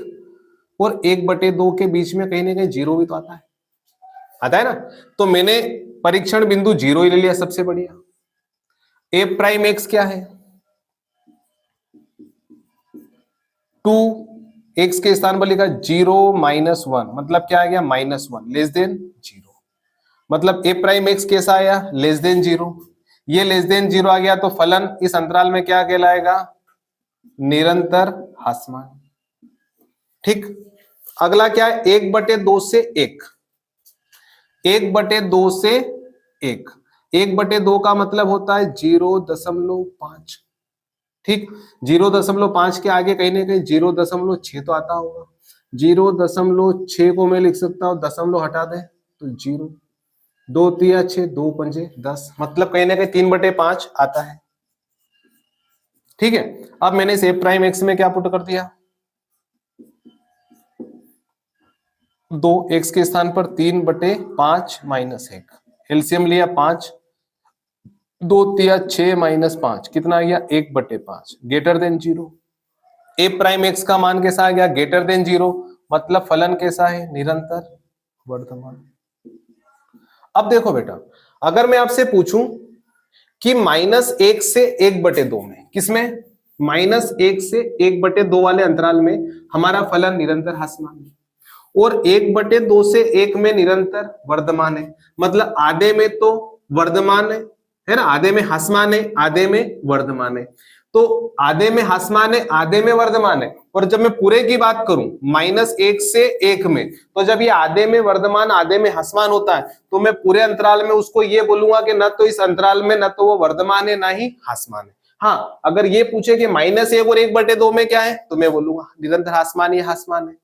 और 1/2 के बीच में कहीं ना कहीं 0 भी तो आता है ना। तो मैंने परीक्षण बिंदु 0 ही ले लिया, सबसे बढ़िया। ए प्राइम एक्स क्या है 2, एक्स के स्थान पर लिखा 0 -1, मतलब क्या आ गया -1 लेस देन 0, मतलब ए प्राइम एक्स कैसा आया लेस देन 0, ये लेस देन 0 आ गया, तो फलन इस अंतराल में क्या कहलाएगा, निरंतर ह्रासमान। ठीक, अगला क्या है 1/2 से 1, 1/2 से 1, 1/2 का मतलब होता है 0.5। ठीक, 0.5 के आगे कहीं ना कहीं 0.6 तो आता होगा, 0.6 को मैं लिख सकता हूं दशमलव हटा दे तो 0, 2 3 6 2 5 10, मतलब कहीं ना कहीं 3/5 आता है। ठीक है, अब मैंने इस ए प्राइम एक्स में क्या पुट कर दिया, 2, एक्स के स्थान पर 3/5 -1, एलसीएम लिया 5, 2 3 6 -5 कितना आ गया 1/5, ग्रेटर देन 0। ए प्राइम एक्स का मान कैसा आ गया ग्रेटर देन 0, मतलब फलन कैसा है निरंतर वर्धमान। अब देखो बेटा, अगर मैं आपसे पूछूं कि -1 से 1/2 में, किसमें -1 से 1/2 वाले अंतराल में हमारा फलन निरंतर ह्रासमान है, और 1/2 से 1 में निरंतर वर्धमान है, मतलब आधे में तो वर्धमान है ना, आधे में ह्रासमान है आधे में वर्धमान है, तो आधे में ह्रासमान है आधे में वर्धमान है। और जब मैं पूरे की बात करूं -1 से 1 में, तो जब ये आधे में वर्धमान आधे में ह्रासमान होता है, तो मैं पूरे अंतराल में उसको ये बोलूंगा कि न तो इस अंतराल में न तो वो वर्धमान है ना ही ह्रासमान है। हाँ, अगर ये पूछे कि -1 और 1/2 में क्या है, तो मैं बोलूंगा निरंतर ह्रासमान या ह्रासमान है।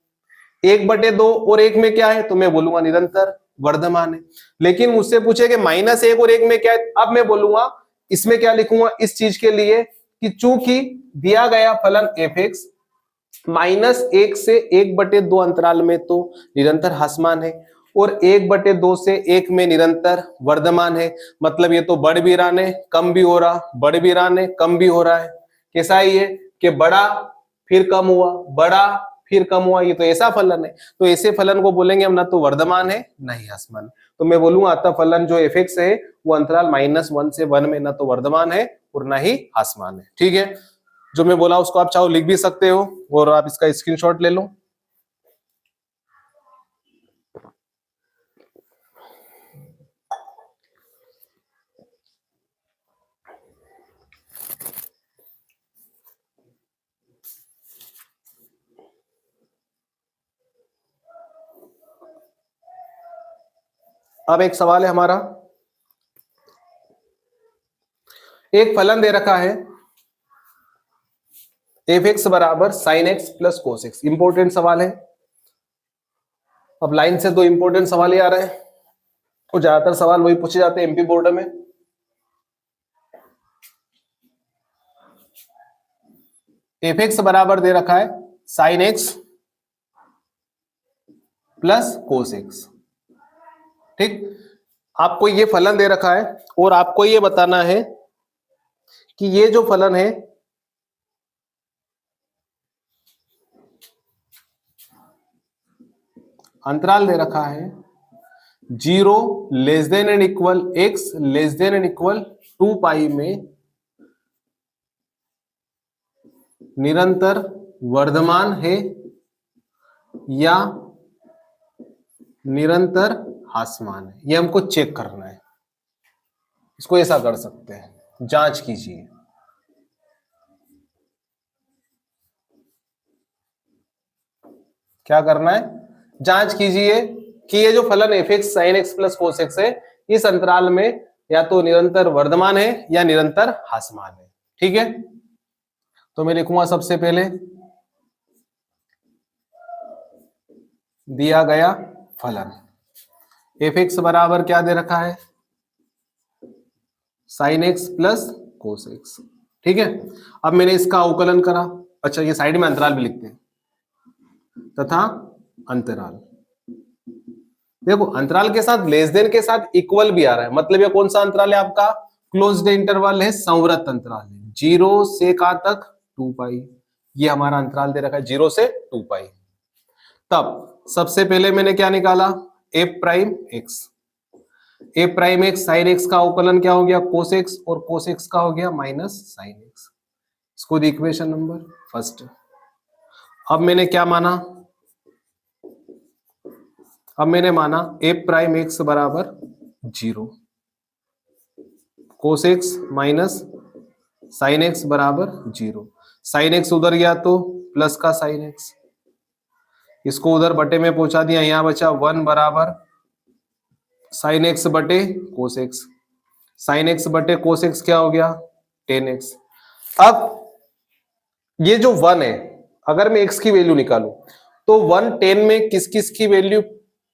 1/2 और 1 में क्या है, तो मैं बोलूंगा निरंतर वर्धमान है। लेकिन मुझसे पूछे कि -1 और 1 में क्या है, अब मैं बोलूंगा इसमें क्या लिखूंगा इस चीज के लिए कि चूंकि दिया गया फलन एफ एक्स -1 से 1/2 अंतराल में तो निरंतर ह्रासमान है, और 1/2 से 1 में निरंतर वर्धमान है, मतलब ये तो बढ़ भी रहा है कम भी हो रहा, बढ़ भी रहा है कम भी हो रहा है। कैसा है ये कि बड़ा फिर कम हुआ, बड़ा फिर कम हुआ, ये तो ऐसा फलन है। तो ऐसे फलन को बोलेंगे हम ना तो वर्धमान है ना ही ह्रासमान। तो मैं बोलूंगा अतः फलन जो f(x) है वो अंतराल -1 से 1 में ना तो वर्धमान है और ना ही ह्रासमान है। ठीक है, जो मैं बोला उसको आप चाहो लिख भी सकते हो और आप इसका स्क्रीनशॉट ले लो। अब एक सवाल है हमारा, एक फलन दे रखा है f(x) बराबर sin x plus cos x। Important सवाल है। अब लाइन से दो इंपॉर्टेंट सवाल ही आ रहे हैं और ज्यादातर सवाल वही पूछे जाते हैं एमपी बोर्ड में। f(x) बराबर दे रखा है sin x plus cos x। ठीक, आपको ये फलन दे रखा है और आपको ये बताना है कि ये जो फलन है अंतराल दे रखा है 0 less than and equal x less than and equal 2 पाई में निरंतर वर्धमान है या निरंतर ह्रासमान है, ये हमको चेक करना है। इसको ऐसा कर सकते हैं, जांच कीजिए। क्या करना है, जांच कीजिए कि ये जो फलन f(x) sin x plus cos x है इस अंतराल में या तो निरंतर वर्धमान है या निरंतर ह्रासमान है। ठीक है, तो मैं लिखूंगा सबसे पहले दिया गया फलन f(x) बराबर क्या दे रखा है sin x plus cos x। ठीक है, अब मैंने इसका अवकलन करा। अच्छा, ये साइड में अंतराल भी लिखते हैं, तथा अंतराल। देखो अंतराल के साथ लेस देन के साथ इक्वल भी आ रहा है, मतलब ये कौन सा अंतराल है आपका, क्लोज्ड इंटरवल है, संवृत अंतराल है। 0 से कहां तक, 2 पाई। ये हमारा अंतराल दे रखा है 0 से 2 पाई। तब सबसे पहले मैंने क्या निकाला, f prime x। f prime x sin x का अवकलन क्या हो गया cos x, और cos x का हो गया माइनस sin x। इसको दी इक्वेशन नंबर फर्स्ट। अब मैंने क्या माना, अब मैंने माना f प्राइम x बराबर 0, cos x minus sin x बराबर 0। sin x उधर गया तो प्लस का sin x, इसको उधर बटे में पहुंचा दिया, यहां बचा 1 बराबर sin x बटे cos x। sin x बटे cos x क्या हो गया 10x। अब ये जो 1 है, अगर मैं x की वैल्यू निकालूं तो 1 10 में किस किस की वैल्यू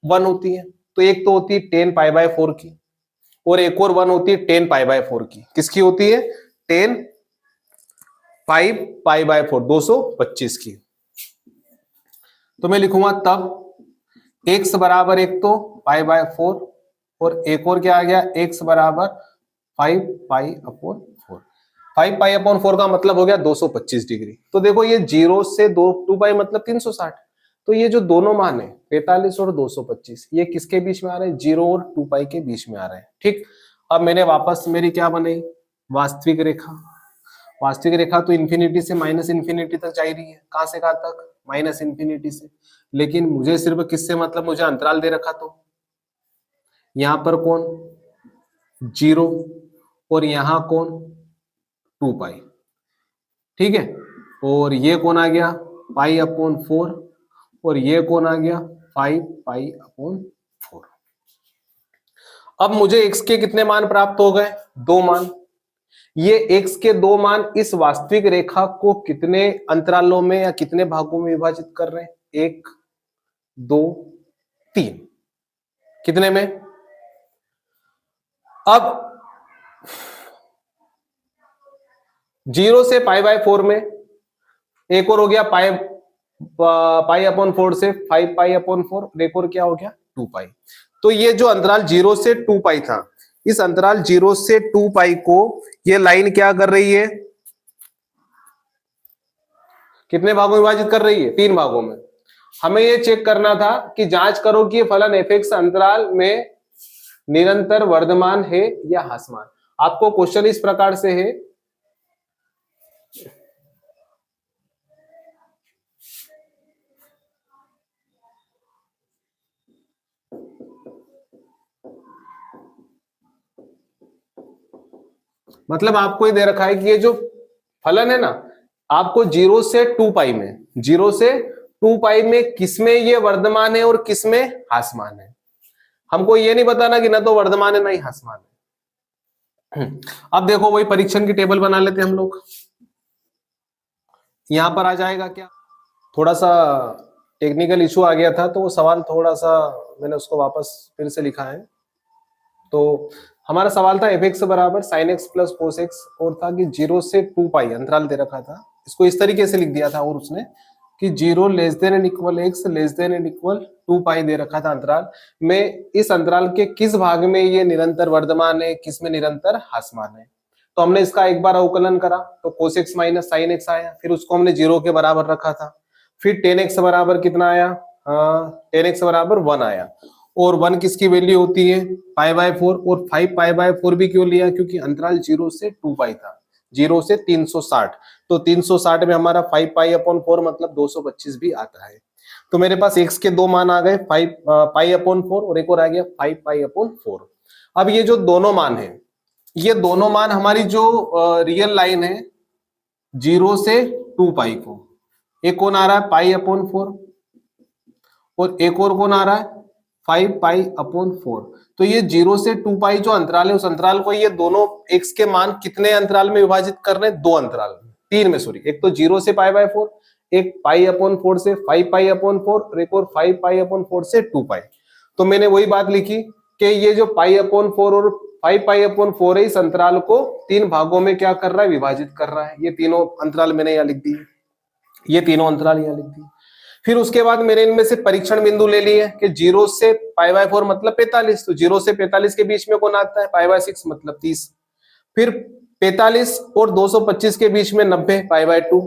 1 होती है, तो एक तो होती है 10 पाई बाय 4 की, और एक और 1 होती है 10 पाई बाय 4 की। किसकी होती है 10 5 पाई बाय 4, 225 की। तो मैं लिखूंगा तब x बराबर एक तो पाई बाय 4 और एक और क्या आ गया x बराबर 5 पाई अपॉन 4। 5 पाई अपॉन 4 का मतलब हो गया 225 डिग्री। तो देखो ये 0 से 2 पाई मतलब 360। तो ये जो दोनों मान है 45 और 225, ये किसके बीच में आ रहे हैं, 0 और 2 पाई के बीच में आ रहे हैं। ठीक, अब मैंने वापस मेरी क्या बनाई, वास्तविक रेखा। वास्तविक रेखा तो इंफिनिटी से माइनस इंफिनिटी तक जा रही है, कहां से कहां तक, माइनस इंफिनिटी से। लेकिन मुझे सिर्फ किससे मतलब, मुझे अंतराल दे रखा, तो यहां पर कौन 0 और यहां कौन 2 पाई। ठीक है, और ये कौन आ गया पाई अपॉन 4, और ये कौन आ गया 5 पाई अपॉन 4। अब मुझे x के कितने मान प्राप्त हो गए, 2 मान। ये x के 2 मान इस वास्तविक रेखा को कितने अंतरालों में या कितने भागों में विभाजित कर रहे हैं, 1 2 3, कितने में। अब 0 से पाई बाय 4 में, एक और हो गया पाई अपॉन 4 से 5 पाई अपॉन 4, एक और क्या हो गया 2 पाई। तो ये जो अंतराल 0 से 2 पाई था, इस अंतराल 0 से 2 पाई को ये लाइन क्या कर रही है, कितने भागों में विभाजित कर रही है, 3 भागों में। हमें ये चेक करना था कि जांच करो कि ये फलन f(x) अंतराल में निरंतर वर्धमान है या ह्रासमान। आपको क्वेश्चन इस प्रकार से है, मतलब आपको ये दे रखा है कि ये जो फलन है ना, आपको 0 से 2 पाई में, 0 से 2 पाई में किसमें ये वर्धमान है और किसमें ह्रासमान है। हमको ये नहीं बताना कि ना तो वर्धमान है ना ही ह्रासमान है। अब देखो वही परीक्षण की टेबल बना लेते हम लोग। यहां पर आ जाएगा क्या, थोड़ा सा टेक्निकल इशू आ गया था तो वो सवाल थोड़ा सा मैंने उसको वापस फिर से लिखा है। तो हमारा सवाल था f(x) बराबर sin x plus cos x और था कि 0 से 2 पाई अंतराल दे रखा था, इसको इस तरीके से लिख दिया था और उसने कि 0 less than and equal x less than and equal 2 पाई दे रखा था अंतराल में। इस अंतराल के किस भाग में ये निरंतर वर्धमान है, किस में निरंतर ह्रासमान है। तो हमने इसका एक बार अवकलन करा तो cos x minus sin x आया, फिर उसको हमने 0 के बराबर रखा था, फिर tan x बराबर कितना आया, tan x बराबर 1 आया, और 1 किसकी वैल्यू होती है π/4, और 5π/4 भी क्यों लिया, क्योंकि अंतराल 0 से 2 पाई था, 0 से 360, तो 360 में हमारा 5π/4 मतलब 225 भी आता है। तो मेरे पास x के दो मान आ गए, 5π/4 और एक और आ गया 5π/4। अब ये जो दोनों मान है, ये दोनों मान हमारी जो रियल लाइन है 0 से 2 पाई को, एक कौन आ रहा है π/4 और एक और कौन आ रहा है 5π/4। तो ये 0 से 2 पाई जो अंतराल है, उस अंतराल को ये दोनों x के मान कितने अंतराल में विभाजित कर रहे हैं, 2 अंतराल में, 3 में सॉरी, एक तो 0 से π/4, एक π/4 से 5π/4 और एक और 5π/4 से 2 पाई। तो मैंने वही बात लिखी कि ये जो π/4 और 5π/4 है, इस अंतराल को 3 भागों में क्या कर रहा है, विभाजित कर रहा है। ये तीनों अंतराल मैंने यहाँ लिख दी, ये तीनों अंतराल यहाँ लिख दी। फिर उसके बाद मैंने इनमें से परीक्षण बिंदु ले लिए कि 0 से π/4 मतलब 45, तो 0 से 45 के बीच में कौन आता है π/6 मतलब 30, फिर 45 और 225 के बीच में 90 π/2,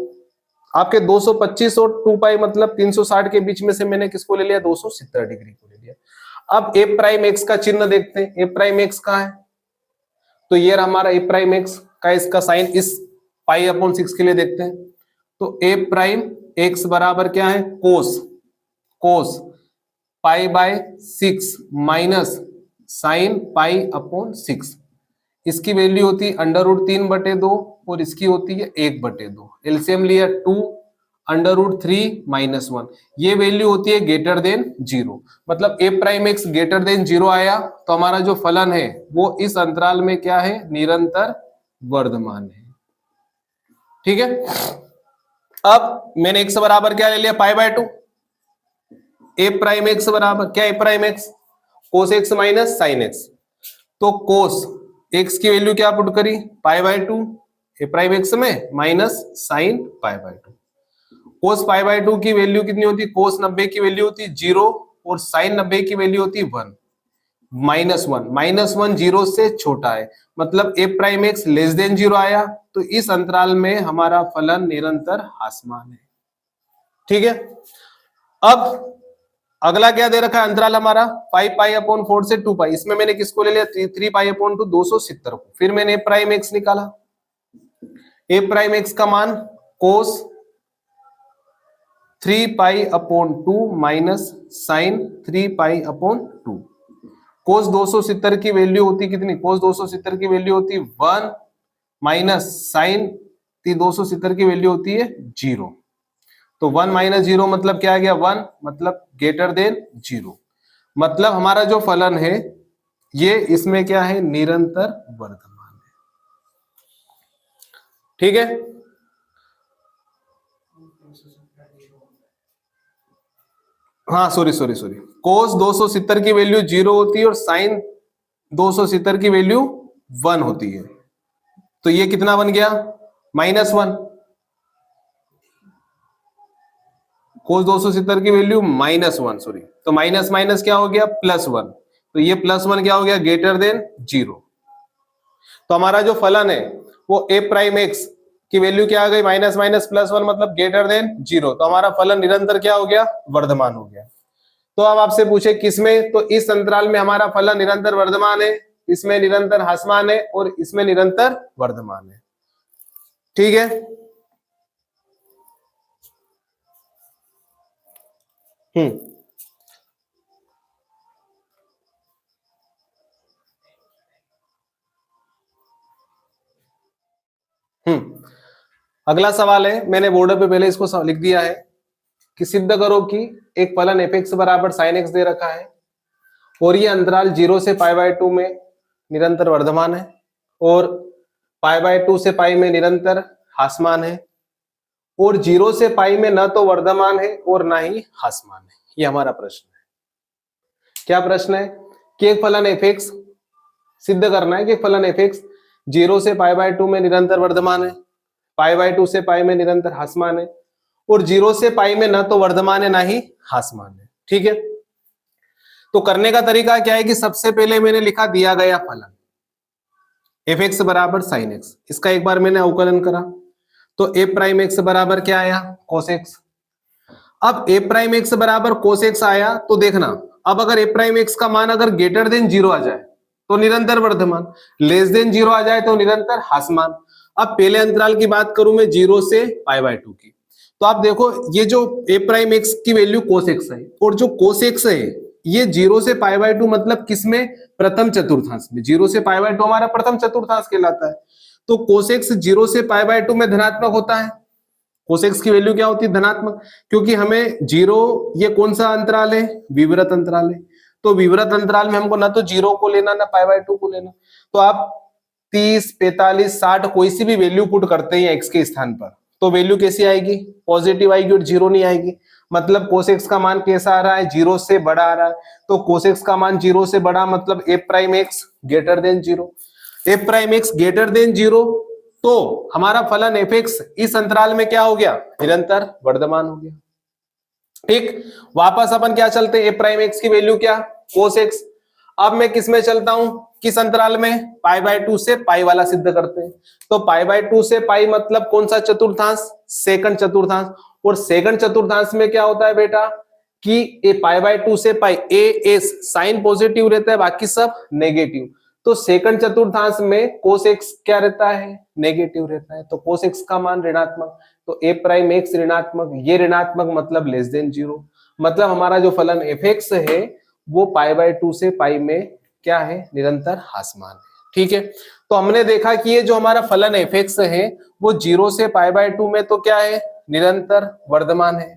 आपके 225 और 2 पाई मतलब 360 के बीच में से मैंने किसको ले लिया, 270 डिग्री को ले लिया। अब a'(x) का चिन्ह देखते हैं, a'(x) कहाँ है, तो ये हमारा a'(x) का इसका साइन इस π/6 के लिए देखते हैं। तो a'(x) बराबर क्या है, कोस π/6 माइनस साइन π/6, इसकी वैल्यू होती है √3/2 और इसकी होती है 1/2। एलसीएम लिया 2 √3 - 1, ये वैल्यू होती है ग्रेटर देन 0, मतलब a'(x) ग्रेटर देन 0 आया तो हमारा जो फलन है वो इस अंतराल में क्या है, निरंतर वर्धमान है। ठीक है, अब मैंने x बराबर क्या ले लिया π/2, a'(x) बराबर क्या, a'(x) cos x minus sin x, तो cos x की वैल्यू क्या पुट करी π/2 a'(x) में माइनस sin π/2। cos π/2 की वैल्यू कितनी होती, cos 90 की वैल्यू होती 0 और sin 90 की वैल्यू होती 1, -1 0 से छोटा है, मतलब a'(x) लेस देन 0 आया तो इस अंतराल में हमारा फलन निरंतर ह्रासमान है। ठीक है, अब अगला क्या दे रखा है अंतराल हमारा 5π/4 से 2 पाई, इसमें मैंने किसको ले लिया 3π/2 270 को, फिर मैंने a'(x) निकाला, a'(x) का मान cos 3π/2 माइनस साइन 3π/2, cos 270 की वैल्यू होती कितनी, cos 270 की वैल्यू होती 1 माइनस साइन 270 की वैल्यू होती है 0, तो 1 - 0 मतलब क्या आ गया 1, मतलब ग्रेटर देन 0, मतलब हमारा जो फलन है ये इसमें क्या है, निरंतर वर्धमान है। ठीक है, हाँ सॉरी, cos 270 की वैल्यू 0 होती है और साइन 270 की वैल्यू 1 होती है, तो ये कितना बन गया -1, cos 270 की वैल्यू -1, सॉरी, तो माइनस माइनस क्या हो गया +1, तो ये +1 क्या हो गया ग्रेटर देन 0। तो हमारा जो फलन है वो ए प्राइम एक्स की वैल्यू क्या आ गई माइनस माइनस +1 मतलब ग्रेटर देन 0। तो हमारा फलन निरंतर क्या हो गया वर्धमान हो गया। तो अब आपसे पूछे किसमें, तो इस अंतराल में हमारा फलन निरंतर वर्धमान है, इसमें निरंतर ह्रासमान है और इसमें निरंतर वर्धमान है। ठीक है, अगला सवाल है, मैंने बोर्ड पे पहले इसको लिख दिया है कि सिद्ध करो कि एक फलन एफ एक्स बराबर साइन एक्स दे रखा है और ये अंतराल 0 से π/2 में निरंतर वर्धमान है और π/2 से पाई में निरंतर ह्रासमान है और 0 से पाई में न तो वर्धमान है और ना ही ह्रासमान है। ये हमारा प्रश्न है। क्या प्रश्न है कि एक फलन एफ एक्स सिद्ध करना है कि एक फलन एफ एक्स 0 से π/2 में निरंतर वर्धमान है, π/2 से पाई में निरंतर ह्रासमान है और 0 से पाई में न तो वर्धमान है ना ही ह्रासमान है। ठीक है, तो करने का तरीका क्या है कि सबसे पहले मैंने लिखा दिया गया फलन एफ एक्स बराबर साइन एक्स, इसका एक बार मैंने अवकलन करा तो ए प्राइम एक्स बराबर क्या आया कोस एक्स। अब ए प्राइम एक्स बराबर कोस एक्स आया तो देखना, अब अगर ए प्राइम एक्स का मान अगर ग्रेटर देन 0 आ जाए तो निरंतर वर्धमान, लेस देन 0 आ जाए तो निरंतर ह्रासमान। अब पहले अंतराल की बात करूं मैं 0 से π/2 की, तो आप देखो ये जो ए प्राइम एक्स की वैल्यू कोस एक्स है और जो कोस एक्स है ये 0 से π/2 मतलब किसमें प्रथम चतुर्थांश में, 0 से π/2 हमारा प्रथम चतुर्थांश कहलाता है। तो कोस एक्स 0 से π/2 में धनात्मक होता है, कोस एक्स की वैल्यू क्या होती है धनात्मक, क्योंकि हमें 0 ये कौन सा अंतराल है विवृत अंतराल है, तो विवृत अंतराल में हमको ना तो 0 को लेना ना π/2 को लेना। तो आप 30 45 60 कोई सी भी वैल्यू पुट करते हैं एक्स के स्थान पर तो वैल्यू कैसी आएगी पॉजिटिव आएगी और 0 नहीं आएगी। मतलब कोस एक्स का मान कैसा आ रहा है 0 से बड़ा आ रहा है, तो कोस एक्स का मान 0 से बड़ा मतलब ए प्राइम एक्स ग्रेटर देन 0, ए प्राइम एक्स ग्रेटर देन 0, तो हमारा फलन एफ एक्स इस अंतराल में क्या हो गया निरंतर वर्धमान हो गया। ठीक, वापस अपन क्या चलते हैं ए प्राइम एक्स की वैल्यू क्या कोस एक्स। अब मैं किस में चलता हूं किस अंतराल में π/2 से पाई वाला सिद्ध करते हैं, तो π/2 से पाई मतलब कौन सा चतुर्थांश सेकंड चतुर्थांश, और सेकंड चतुर्थांश में क्या होता है बेटा कि ए π/2 से पाई ए एस साइन पॉजिटिव रहता है बाकी सब नेगेटिव, तो सेकंड चतुर्थांश में कोस एक्स क्या रहता है नेगेटिव रहता है, तो कोस एक्स का मान ऋणात्मक, तो ए प्राइम एक्स ऋणात्मक, ये ऋणात्मक मतलब लेस देन 0, मतलब हमारा जो फलन एफ एक्स है वो π/2 से पाई में क्या है निरंतर ह्रासमान है। ठीक है, तो हमने देखा कि ये जो हमारा फलन एफ एक्स है वो 0 से π/2 में तो क्या है निरंतर वर्धमान है,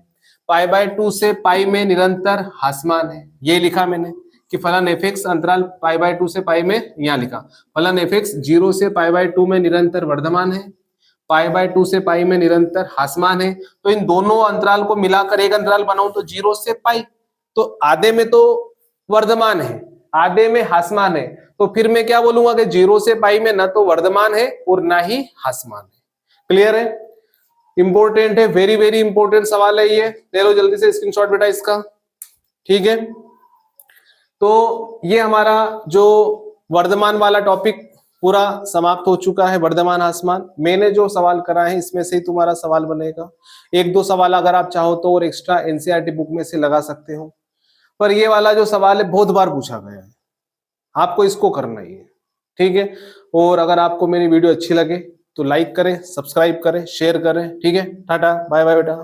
π/2 से पाई में निरंतर ह्रासमान है। ये लिखा मैंने कि फलन एफ एक्स अंतराल π/2 से पाई में, यहाँ लिखा फलन एफ एक्स 0 से π/2 में निरंतर वर्धमान है, π/2 से पाई में निरंतर ह्रासमान है। तो इन दोनों अंतराल को मिलाकर एक अंतराल बनाऊं तो 0 से पाई, तो आधे में तो वर्धमान है आधे में ह्रासमान है, तो फिर मैं क्या बोलूंगा कि 0 से पाई में ना तो वर्धमान है और ना ही ह्रासमान है। क्लियर है, इंपॉर्टेंट है, वेरी वेरी इंपॉर्टेंट सवाल है ये, ले लो जल्दी से स्क्रीनशॉट बेटा इसका। ठीक है, तो ये हमारा जो वर्धमान वाला टॉपिक पूरा समाप्त हो चुका है, वर्धमान ह्रासमान। मैंने जो सवाल करा है इसमें से ही तुम्हारा सवाल बनेगा, एक दो सवाल अगर आप चाहो तो और एक्स्ट्रा एनसीईआरटी बुक में से लगा सकते हो, पर ये वाला जो सवाल है बहुत बार पूछा गया है, आपको इसको करना ही है। ठीक है, और अगर आपको मेरी वीडियो अच्छी लगे तो लाइक करें, सब्सक्राइब करें, शेयर करें। ठीक है, टाटा बाय बाय बेटा।